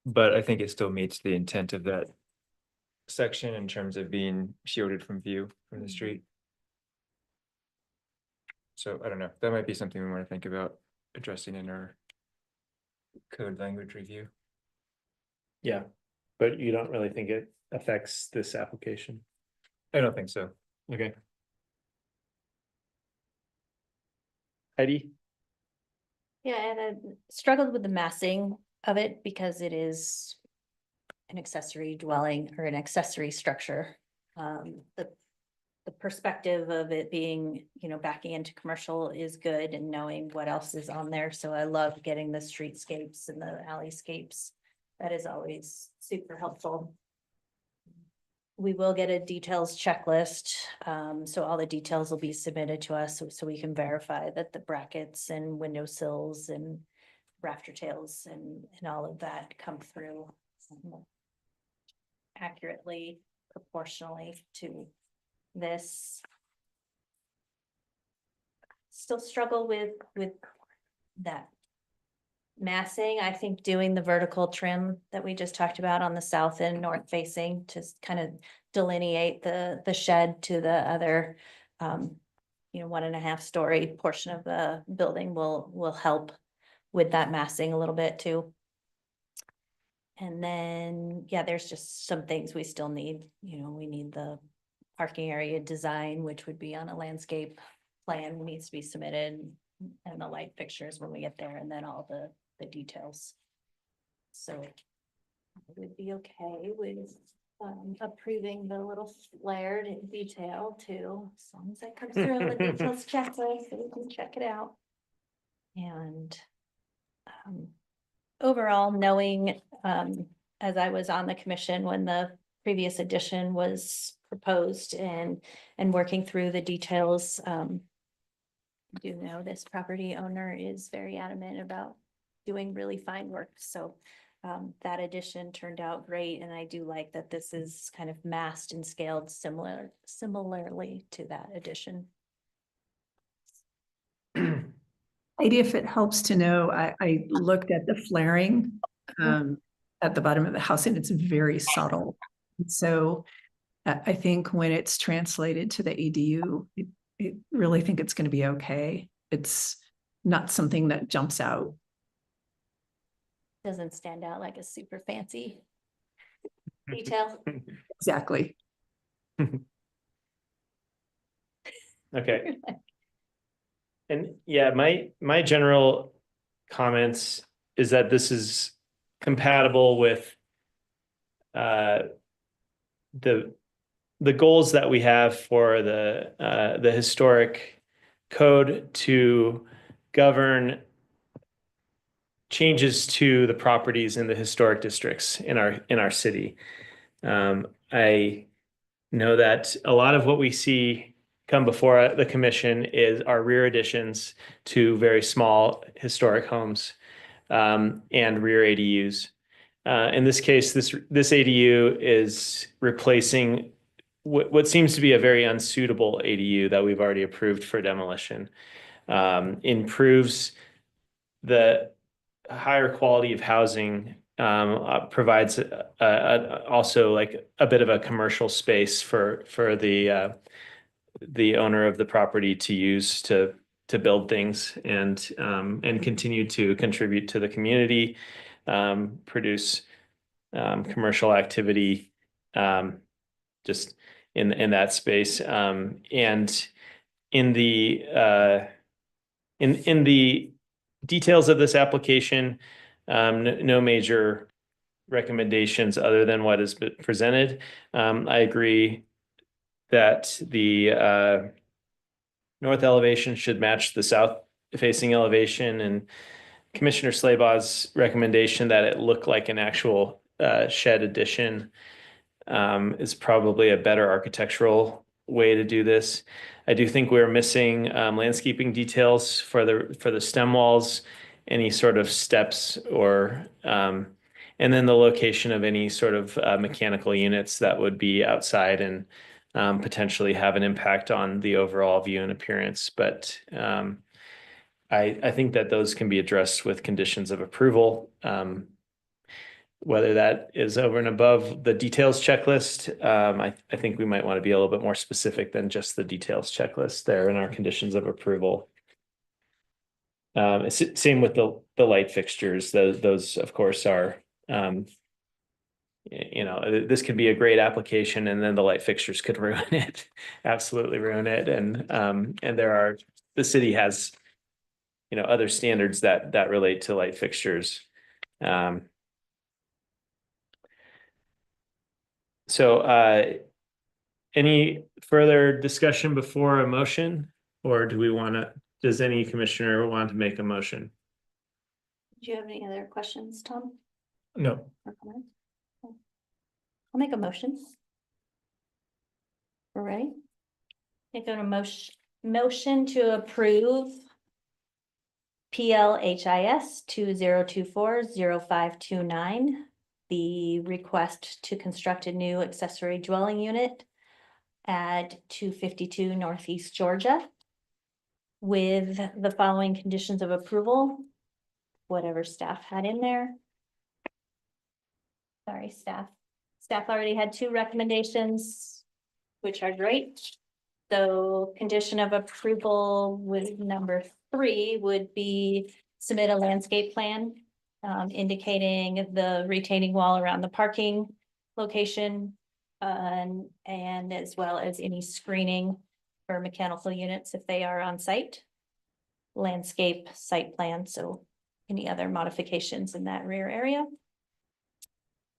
But I think it still meets the intent of that section in terms of being shielded from view from the street. So I don't know, that might be something we want to think about addressing in our code language review. Yeah, but you don't really think it affects this application? I don't think so. Okay. Heidi? Yeah, and I struggled with the massing of it because it is an accessory dwelling or an accessory structure. The perspective of it being, backing into commercial is good and knowing what else is on there. So I love getting the streetscapes and the alleyscapes. That is always super helpful. We will get a details checklist. So all the details will be submitted to us so we can verify that the brackets and windowsills and rafter tails and all of that come through accurately, proportionally to this. Still struggle with that massing. I think doing the vertical trim that we just talked about on the south and north facing to kind of delineate the shed to the other 1.5 story portion of the building will help with that massing a little bit too. And then, yeah, there's just some things we still need, you know, we need the parking area design, which would be on a landscape plan, needs to be submitted. And the light fixtures when we get there, and then all the details. So I would be okay with approving the little flared detail too, as long as that comes through on the details checklist, so we can check it out. And overall, knowing, as I was on the commission when the previous edition was proposed and working through the details, do know this property owner is very adamant about doing really fine work, so that addition turned out great, and I do like that this is kind of massed and scaled similarly to that addition. Heidi, if it helps to know, I looked at the flaring at the bottom of the house, and it's very subtle. So I think when it's translated to the ADU, I really think it's going to be okay. It's not something that jumps out. Doesn't stand out like a super fancy detail. Exactly. Okay. And yeah, my general comments is that this is compatible with the goals that we have for the historic code to govern changes to the properties in the historic districts in our city. I know that a lot of what we see come before the commission are rear additions to very small historic homes and rear ADUs. In this case, this ADU is replacing what seems to be a very unsuitable ADU that we've already approved for demolition. Improves the higher quality of housing, provides also like a bit of a commercial space for the owner of the property to use to build things and continue to contribute to the community, produce commercial activity just in that space, and in the details of this application, no major recommendations other than what has been presented. I agree that the north elevation should match the south facing elevation, and Commissioner Slaybaugh's recommendation that it look like an actual shed addition is probably a better architectural way to do this. I do think we're missing landscaping details for the stem walls, any sort of steps or and then the location of any sort of mechanical units that would be outside and potentially have an impact on the overall view and appearance. But I think that those can be addressed with conditions of approval. Whether that is over and above the details checklist, I think we might want to be a little bit more specific than just the details checklist there in our conditions of approval. Same with the light fixtures. Those of course are, this could be a great application, and then the light fixtures could ruin it, absolutely ruin it. And the city has, other standards that relate to light fixtures. So any further discussion before a motion, or does any commissioner want to make a motion? Do you have any other questions, Tom? No. Or comments? I'll make a motion. We're ready? I go to motion to approve PLHIS 2024-0529, the request to construct a new accessory dwelling unit at 252 Northeast Georgia with the following conditions of approval, whatever staff had in there. Sorry, staff. Staff already had 2 recommendations, which are great. So condition of approval with number 3 would be submit a landscape plan indicating the retaining wall around the parking location. And as well as any screening for mechanical units if they are on site. Landscape site plan, so any other modifications in that rear area.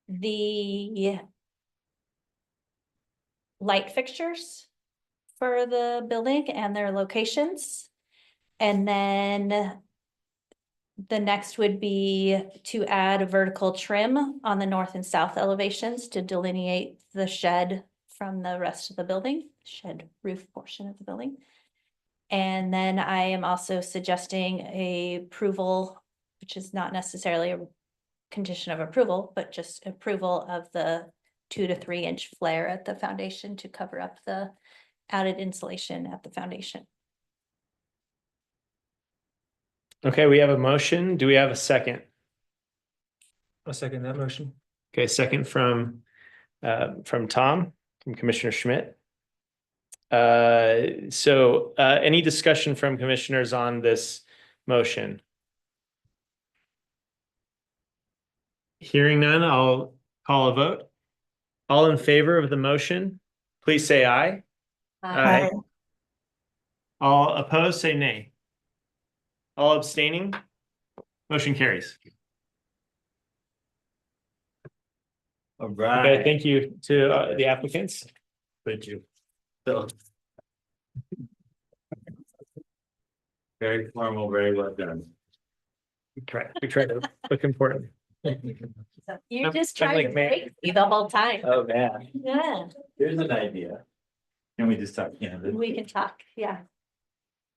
The light fixtures for the building and their locations. And then the next would be to add a vertical trim on the north and south elevations to delineate the shed from the rest of the building, shed roof portion of the building. And then I am also suggesting a approval, which is not necessarily a condition of approval, but just approval of the 2 to 3 inch flare at the foundation to cover up the added insulation at the foundation. Okay, we have a motion. Do we have a second? I'll second that motion. Okay, second from Tom, from Commissioner Schmidt. Any discussion from commissioners on this motion? Hearing none, I'll call a vote. All in favor of the motion, please say aye. Aye. All opposed, say nay. All abstaining, motion carries. All Okay, right. thank you to the applicants. Thank you. So. Very formal, very well done. We try to look important. You're just I'm trying like, to man. break me the whole time. Oh, man. Yeah, Here's an idea. Can we just talk candid? we can talk, yeah.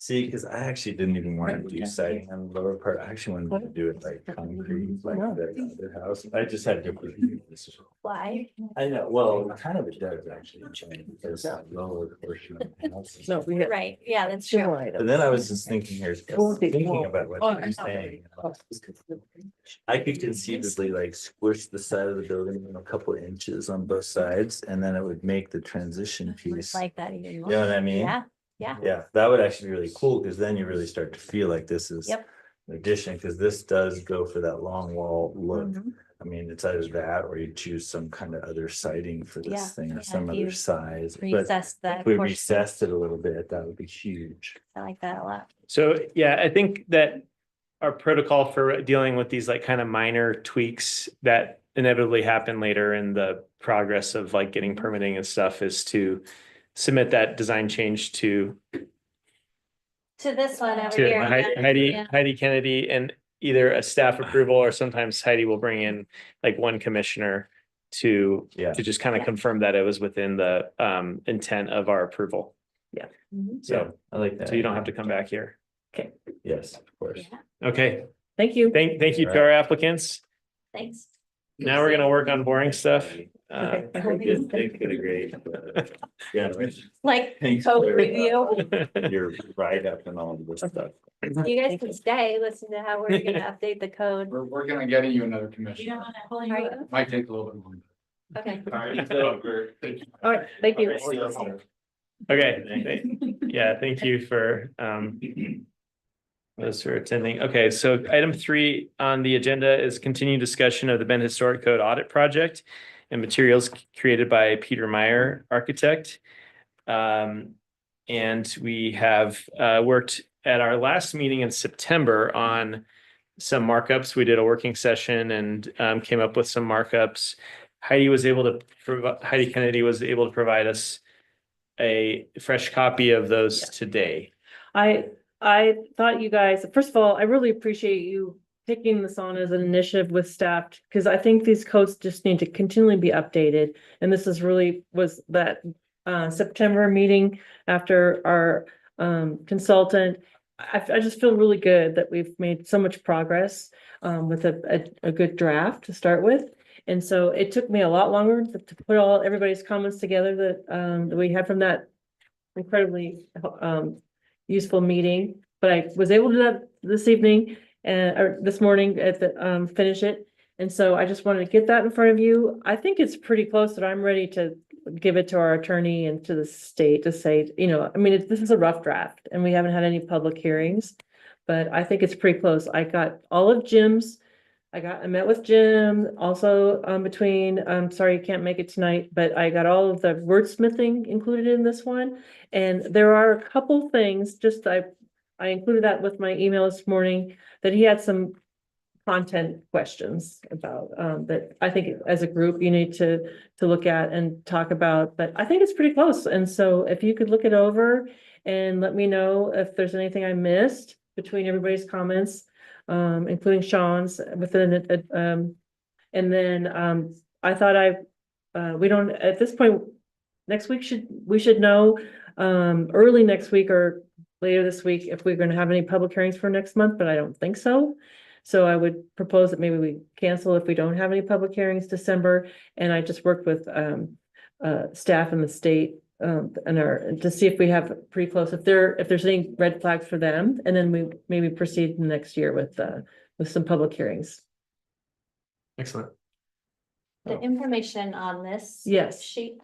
See, because I actually didn't even want to do siding on the lower part. I actually wanted to do it like concrete, like the other house. I just had different views. Why? I know, well, kind of it does actually change because the lower portion of the house. is- No, we have. Right, yeah, that's true. But then I was just thinking here, thinking about what you're saying. I could conceivably like squish the side of the building a couple of inches on both sides, and then it would make the transition piece. Like that even You more. know what I mean? Yeah, yeah. Yeah, that would actually be really cool, because then you really start to feel like this is. Yep. An addition, because this does go for that long wall look. Mhm. I mean, it's either that or you choose some kind of other siding for Yeah, this thing yeah, or some if you other size. But Recess that if we portion. recessed it a little bit, that would be huge. I like that a lot. So, yeah, I think that our protocol for dealing with these like kind of minor tweaks that inevitably happen later in the progress of like getting permitting and stuff is to submit that design change to To this one over here. yeah. Heidi Kennedy, and either a staff approval or sometimes Heidi will bring in like one commissioner to Yeah. just kind of Yeah. confirm that it was within the intent of our approval. Mhm. So, I like that. so you don't have to come back here. Yes, of course. Yeah, Okay, Thank you. thank you to Alright. our applicants. thanks. Now we're gonna work on boring stuff. Okay. They did a great. Yeah, Like Thanks code for- review. you're right up in all of this stuff. You guys can stay, listen to how we're gonna update the code. We're working on getting you another You commission. don't wanna hold your- Might take a little bit more. Okay. All right, so we're. All right, thank you. Okay, yeah, thank you for those who are attending. Okay, so item 3 on the agenda is continued discussion of the Bend Historic Code audit project and materials created by Peter Meyer, architect. And we have worked at our last meeting in September on some markups. We did a working session and came up with some markups. Heidi Kennedy was able to provide us a fresh copy of those today. I thought you guys, first of all, I really appreciate you taking this on as an initiative with staff, because I think these codes just need to continually be updated. And this is really was that September meeting after our consultant. I just feel really good that we've made so much progress with a good draft to start with. And so it took me a lot longer to put everybody's comments together that we had from that incredibly useful meeting, but I was able to do that this evening or this morning at the finish it. And so I just wanted to get that in front of you. I think it's pretty close that I'm ready to give it to our attorney and to the state to say, I mean, this is a rough draft and we haven't had any public hearings, but I think it's pretty close. I got all of Jim's I met with Jim also, between, I'm sorry you can't make it tonight, but I got all of the wordsmithing included in this one. And there are a couple things, I included that with my email this morning, that he had some content questions about, that I think as a group you need to look at and talk about, but I think it's pretty close. And so if you could look it over and let me know if there's anything I missed between everybody's comments, including Sean's within it, and then, I thought we don't, at this point, next week we should know, early next week or later this week if we're gonna have any public hearings for next month, but I don't think so. So I would propose that maybe we cancel if we don't have any public hearings December, and I just worked with, staff in the state, to see if we have pretty close, if there's any red flags for them, and then we maybe proceed next year with some public hearings. Excellent. The information on this. Yes. Sheet,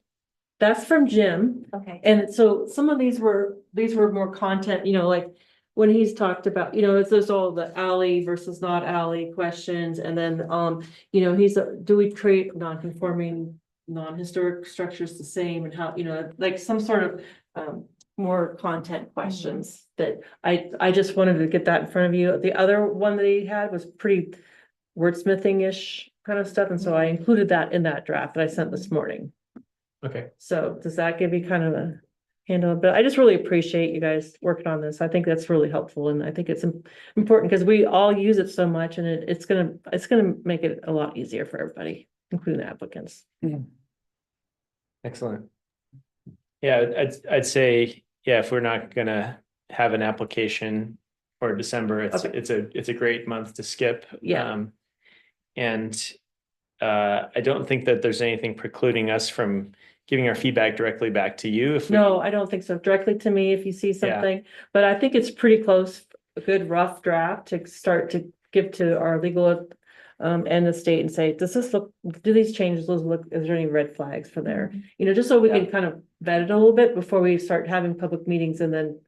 That's from Jim. okay. And so some of these were more content, like when he's talked about, there's all the alley versus not alley questions. And then, do we treat non-conforming, non-historic structures the same, and how, like some sort of, more content questions that I just wanted to get that in front of you. The other one that he had was pretty wordsmithing-ish kind of stuff. And so I included that in that draft that I sent this morning. Okay. So does that give you kind of a handle? But I just really appreciate you guys working on this. I think that's really helpful, and I think it's important because we all use it so much, and it's gonna make it a lot easier for everybody, including the applicants. Excellent. Yeah, I'd say, yeah, if we're not gonna have an application for December, Okay. it's a great month to skip. Yeah. And I don't think that there's anything precluding us from giving our feedback directly back to you if we. No, I don't think so. Directly to me if you see something, but I think it's pretty close, a good rough draft to start to give to our legal and the state and say, do these changes look, is there any red flags for there? Just so we can kind of vet it a little bit before we start having public meetings and then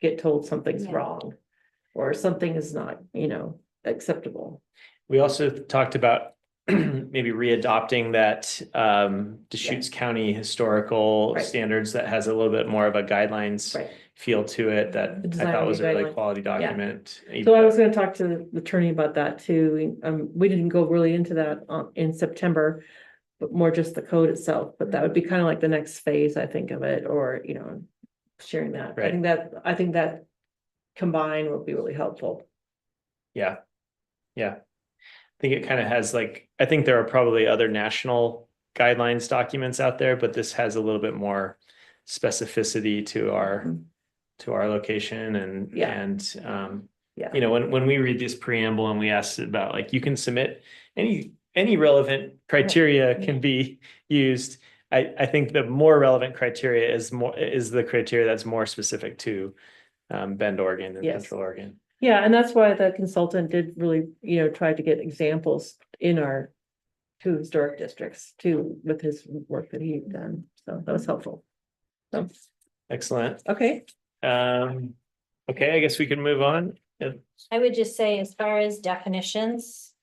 get told something's Yeah. wrong or something is not, acceptable. We also talked about maybe readopting that Deschutes County historical Right. standards that has a little bit more of a guidelines Right. feel to it that The I design thought was a really guideline. quality Yeah. document. So I was gonna talk to the attorney about that too. We didn't go really into that in September, but more just the code itself, but that would be kind of like the next phase, I think, of it, or, sharing that. Right. I think that combined will be really helpful. Yeah. Yeah. I think it kind of has I think there are probably other national guidelines documents out there, but this has a little bit more specificity to our location and, Yeah. and, Yeah. when we read this preamble and we ask about you can submit any relevant criteria can be used. I think the more relevant criteria is the criteria that's more specific to Bend, Oregon and Yes. Central Oregon. Yeah, and that's why the consultant did really, try to get examples in our two historic districts too, with his work that he'd done. So that was helpful. So, Excellent. okay. Okay, I guess we can move on. I would just say, as far as definitions,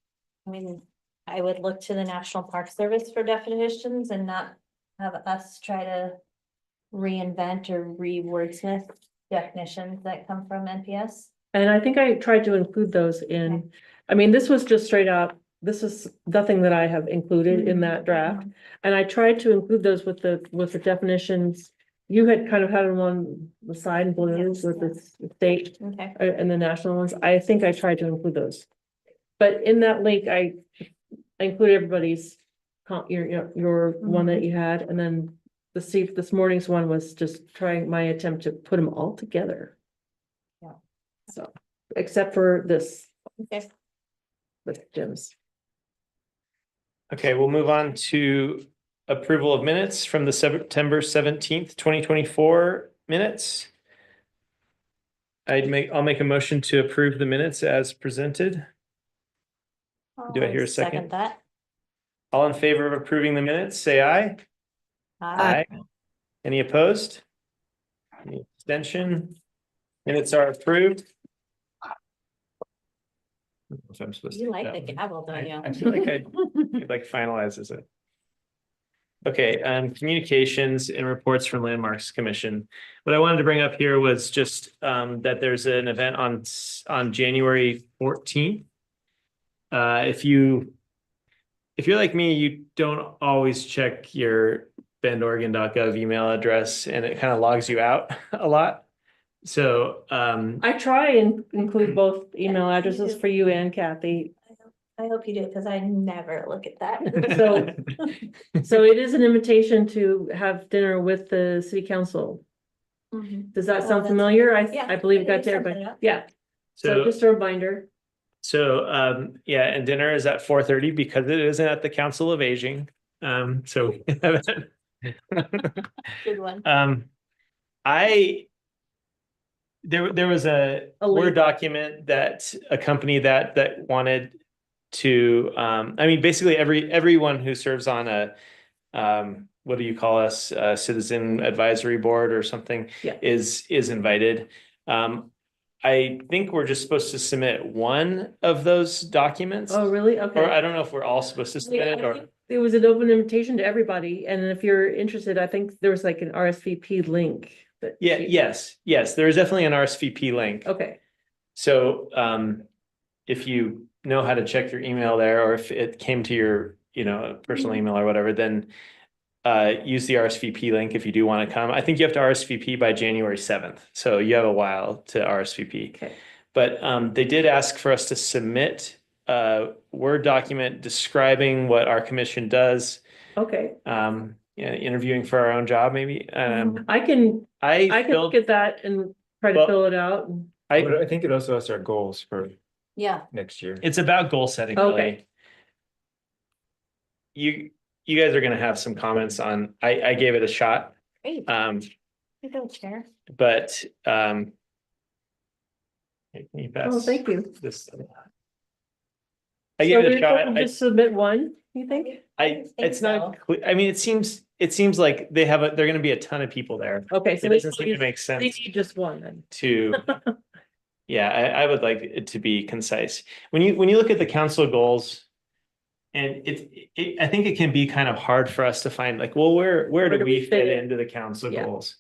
I would look to the National Park Service for definitions and not have us try to reinvent or re-wordsmith definitions that come from NPS. And I think I tried to include those in, this was just straight out, this is nothing that I have included in that draft. And I tried to include those with the definitions. You had kind of had them on the side in blues with the state Okay. and the national ones. I think I tried to include those. But in that link, I included everybody's, your one that you had, and then this morning's one was just trying my attempt to put them all together. Yeah. So, except for this Okay. with Jim's. Okay, we'll move on to approval of minutes from the September 17th, 2024 minutes. I'll make a motion to approve the minutes as presented. Do I hear a I'll second? That. All in favor of approving the minutes, say aye. Aye. Any opposed? Any abstention? Minutes are approved. if I'm supposed to. You do like that the one. gavel, don't you? I feel like it like finalizes it. Okay, communications and reports from Landmarks Commission. What I wanted to bring up here was just that there's an event on January 14th. If you're like me, you don't always check your bendoregon.gov email address, and it kind of logs you out a lot. So I try and include both email addresses for you and Kathy. I hope you do, because I never look at that. So, so it is an invitation to have dinner with the city council. Mhm. Does that Oh, sound that's- familiar? yeah, I believe it got maybe to something everybody. else. Yeah. So so just a reminder. yeah, and dinner is at 4:30 because it isn't at the Council of Aging. So Good one. there was a A Word link. document that accompanied that wanted to I mean, basically everyone who serves on a what do you call us, a citizen advisory board or something, Yeah. is invited. I think we're just supposed to submit one of those documents, Oh, really? or Okay. I don't know if we're all supposed to submit it, or It was an open invitation to everybody, and if you're interested, I think there was like an RSVP link. yeah, yes, there is definitely an RSVP link. Okay, So if you know how to check your email there, or if it came to your, personal email or whatever, then use the RSVP link if you do want to come. I think you have to RSVP by January 7th. So you have a while to RSVP. okay. But they did ask for us to submit a Word document describing what our commission does, Okay. interviewing for our own job, maybe. I can I look filled, at that and try to Well, fill it out. But I think it also has our goals for Yeah. next year. it's about goal setting, Okay. really. You guys are gonna have some comments on, I gave it a shot. Great. You go, Chair. But can you pass Oh, thank you. this? I So gave it we're a shot. supposed to just submit one, you think? It's not, I mean, it seems like they're gonna be a ton of people there. Okay, It so they doesn't seem to make they sense need just one then. to, yeah, I would like it to be concise. When you look at the council goals, and I think it can be kind of hard for us to find, like, well, where do we fit into the council Yeah. goals?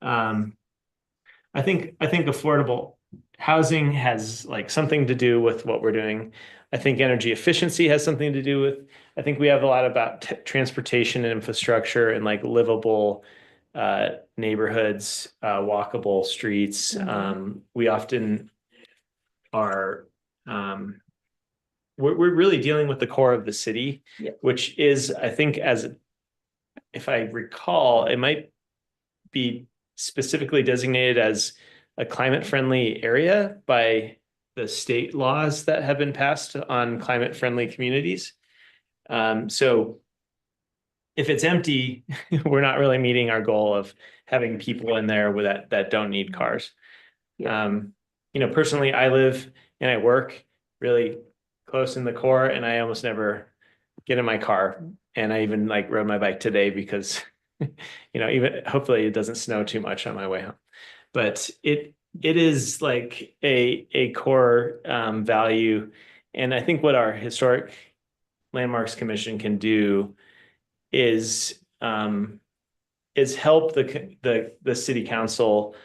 I think affordable housing has like something to do with what we're doing. I think energy efficiency has something to do with, I think we have a lot about transportation and infrastructure and like livable neighborhoods, walkable streets. We often are, we're really dealing with the core of the city, Yeah. which is, I think, if I recall, it might be specifically designated as a climate-friendly area by the state laws that have been passed on climate-friendly communities. So if it's empty, we're not really meeting our goal of having people in there with that don't need cars. Yeah. Personally, I live and I work really close in the core, and I almost never get in my car. And I even like rode my bike today because, even hopefully it doesn't snow too much on my way home. But it is like a core value. And I think what our Historic Landmarks Commission can do is help the city council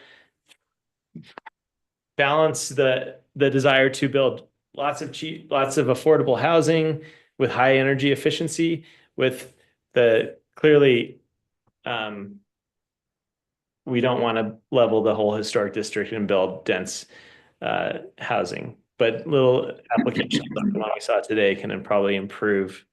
balance the desire to build lots of affordable housing with high energy efficiency, with the clearly we don't want to level the whole historic district and build dense housing, but little applications like the one we saw today can probably improve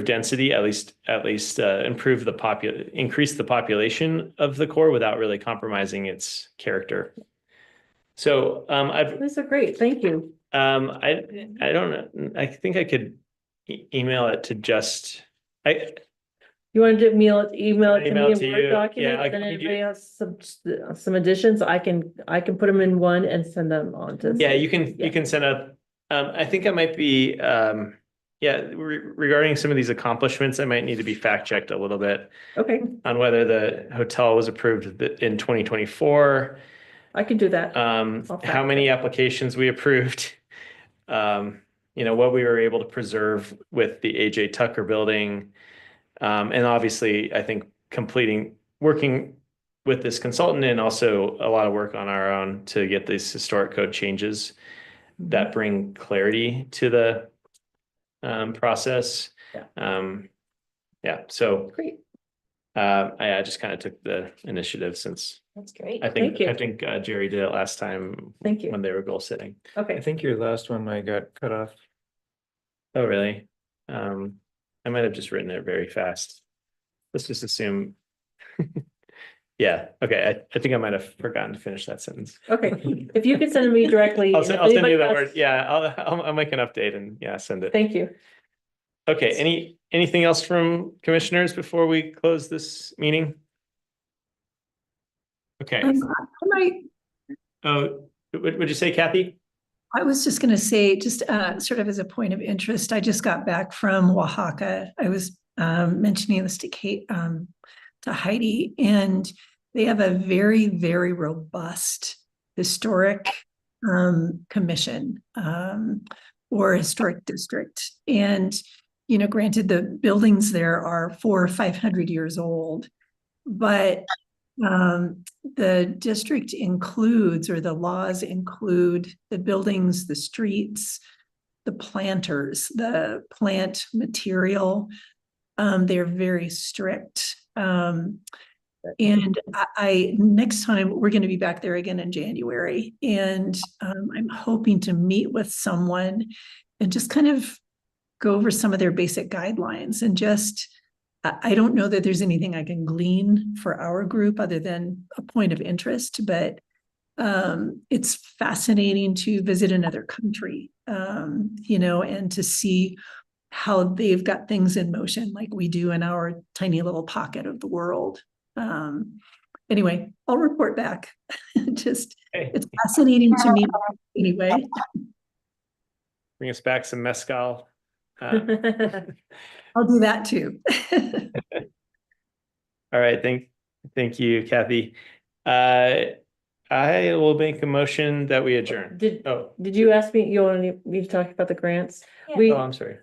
density, at least increase the population of the core without really compromising its character. So These are great, thank you. I don't know, I think I could email it to You want to email it to me Email in it to Word you. document, Yeah, and then can we do- anybody has some additions, I can put them in one and send them on to. Yeah, you Yeah. can send out, I think I might be, regarding some of these accomplishments, I might need to be fact checked a little bit Okay, on whether the hotel was approved in 2024. I can do that. I'll how fact many applications we approved. What we were able to preserve with the AJ Tucker building. And obviously, I think working with this consultant and also a lot of work on our own to get these historic code changes that bring clarity to the process. So Great. I just kind of took the initiative since That's great. I think Thank you. Jerry did it last time Thank you. when they were goal setting. I Okay. think your last one I got cut off. Oh, really? I might have just written it very fast. Let's just assume. Yeah, okay. I think I might have forgotten to finish that sentence. Okay. If you could send me directly. I'll and send, if I'll send you anybody the has- word. Yeah, I'll make an update and send it. Thank you. Okay, anything else from commissioners before we close this meeting? Okay. Oh, would you say, Kathy? I was just going to say, just sort of as a point of interest, I just got back from Oaxaca. I was mentioning this to Heidi, and they have a very, very robust historic commission or historic district. And, granted, the buildings there are 400 or 500 years old, but the district includes, or the laws include, the buildings, the streets, the planters, the plant material. They're very strict. And I next time we're going to be back there again in January, and I'm hoping to meet with someone and just kind of go over some of their basic guidelines. And just, I don't know that there's anything I can glean for our group other than a point of interest, but it's fascinating to visit another country, and to see how they've got things in motion like we do in our tiny little pocket of the world. Anyway, I'll report back. It's fascinating to me anyway. Bring us back some mezcal. I'll do that too. All right, thank you, Kathy. I will make a motion that we adjourn. Did you ask me, you want me to talk about the grants? Yeah. We, I'm sorry.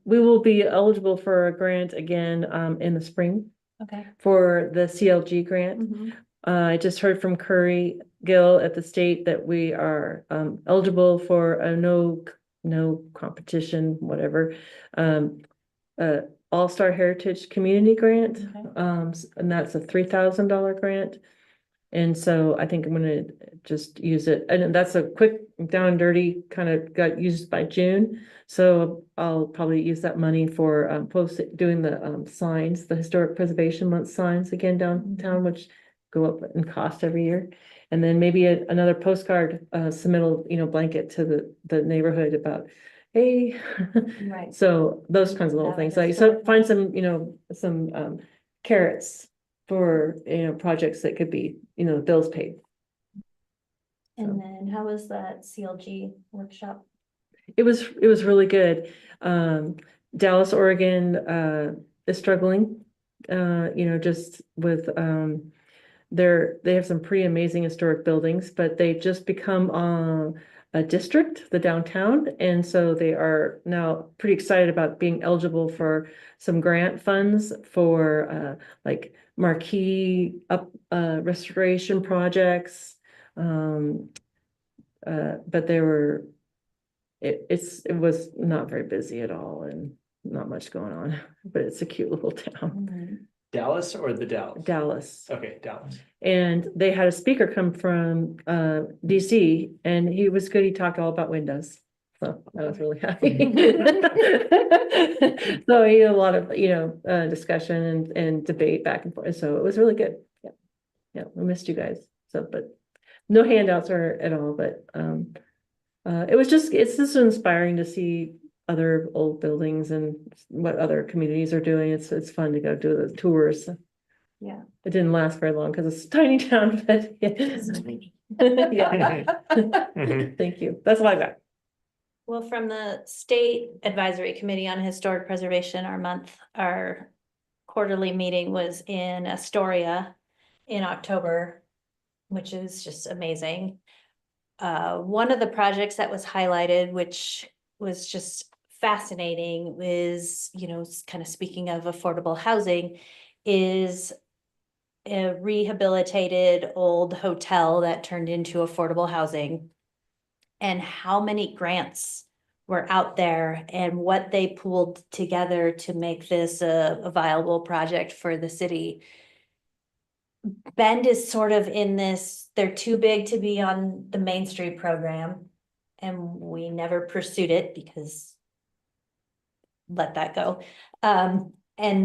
we will be eligible for a grant again, in the spring Okay. for the CLG grant. Mhm. I just heard from Curry Gill at the state that we are, eligible for a no competition, whatever, All-Star Heritage Community Grant. Okay. And that's a $3,000 grant. And so I think I'm gonna just use it, and that's a quick down and dirty, kind of got used by June. So I'll probably use that money for doing the signs, the Historic Preservation Month signs again downtown, which go up in cost every year. And then maybe another postcard submittal, blanket to the neighborhood about, hey. Right. So those kinds of little Have things, a like, so find some, some carrots for, projects that could be, bills paid. And then how was that CLG workshop? It was really good. Dallas, Oregon, is struggling, just with, they have some pretty amazing historic buildings, but they've just become, a district, the downtown. And so they are now pretty excited about being eligible for some grant funds for, like marquee restoration projects. But it was not very busy at all and not much going on, but it's a cute little town, Dallas or the Dallas? Dallas. Okay, Dallas. And they had a speaker come from DC, and he was good. He talked all about windows. So I was really happy. So he had a lot of, discussion and debate back and forth. So it was really good. Yeah. Yeah, we missed you guys. So, but no handouts or at all, but it's just inspiring to see other old buildings and what other communities are doing. It's fun to go do the tours. Yeah. It didn't last very long because it's a tiny town, but yeah. Mhm. Thank you. That's all I got. Well, from the State Advisory Committee on Historic Preservation, our quarterly meeting was in Astoria in October. which is just amazing. One of the projects that was highlighted, which was just fascinating, is, kind of speaking of affordable housing, is a rehabilitated old hotel that turned into affordable housing. And how many grants were out there and what they pooled together to make this a viable project for the city. Bend is sort of in this, they're too big to be on the Main Street program. And we never pursued it because let that go. And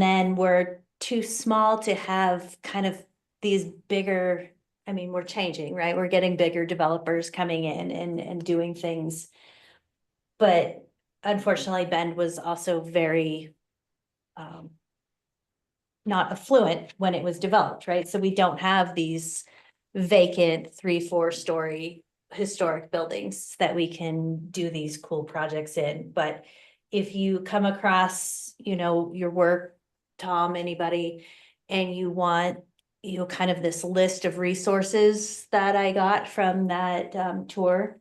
then we're too small to have kind of these bigger, I mean, we're changing, right? We're getting bigger developers coming in and doing things. But unfortunately, Bend was also very not affluent when it was developed, right? So we don't have these vacant 3-4 story historic buildings that we can do these cool projects in. But if you come across, your work, Tom, anybody, and you want, kind of this list of resources that I got from that tour,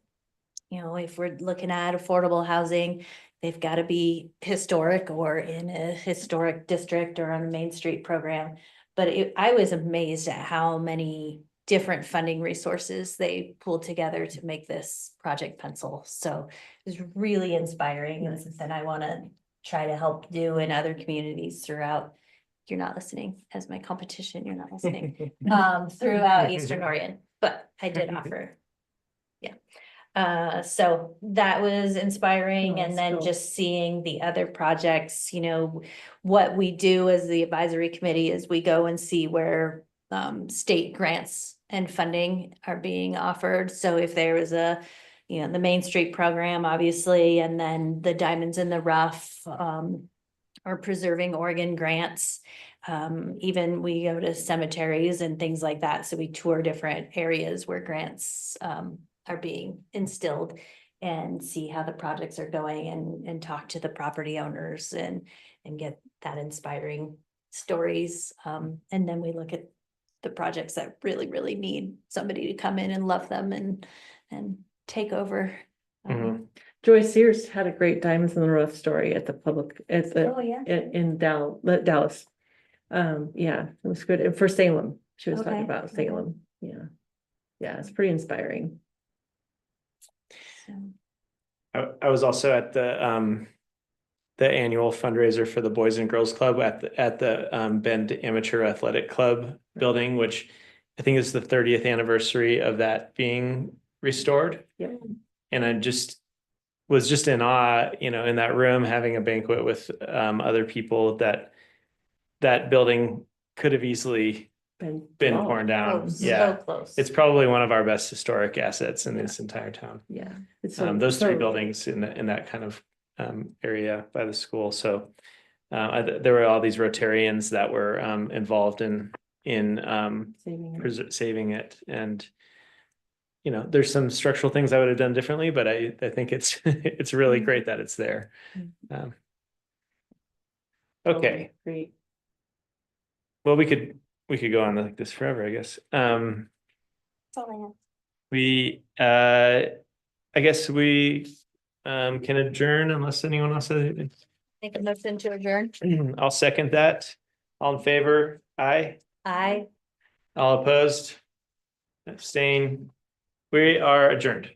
if we're looking at affordable housing, they've got to be historic or in a historic district or on a Main Street program. But I was amazed at how many different funding resources they pulled together to make this project pencil. So it was really inspiring, and something I want to try to help do in other communities throughout. You're not listening as my competition, you're not listening, throughout Eastern Oregon, but I did offer. So that was inspiring, Oh, and that's then cool. just seeing the other projects, what we do as the advisory committee is we go and see where state grants and funding are being offered. So if there was the Main Street program, obviously, and then the Diamonds in the Rough, or Preserving Oregon grants. Even we go to cemeteries and things like that. So we tour different areas where grants are being instilled and see how the projects are going, and talk to the property owners and get that inspiring stories. And then we look at the projects that really, really need somebody to come in and love them and take over. Mhm. Joyce Sears had a great Diamonds in the Rough story at the public, Oh, yeah. in Dallas. Yeah, it was good. And for Salem, she was talking Okay, about okay. Salem. Yeah. Yeah, it's pretty inspiring. So, I was also at the annual fundraiser for the Boys and Girls Club at the Bend Amateur Athletic Club building, which I think is the 30th anniversary of that being restored. Yep. And I was just in awe, in that room having a banquet with other people that building could have easily been torn down. close, Yeah. so close. It's probably one of our best historic assets in this entire town. Yeah. It's Those three buildings in that kind of area by the school. So there were all these Rotarians that were involved in saving it. And there's some structural things I would have done differently, but I think it's it's really great that it's there. Okay. Great. Well, we could go on like this forever, I guess. That's all I guess we can adjourn unless anyone else has anything. Make a motion to adjourn. I'll second that. All in favor? Aye. Aye. All opposed? Abstain? We are adjourned.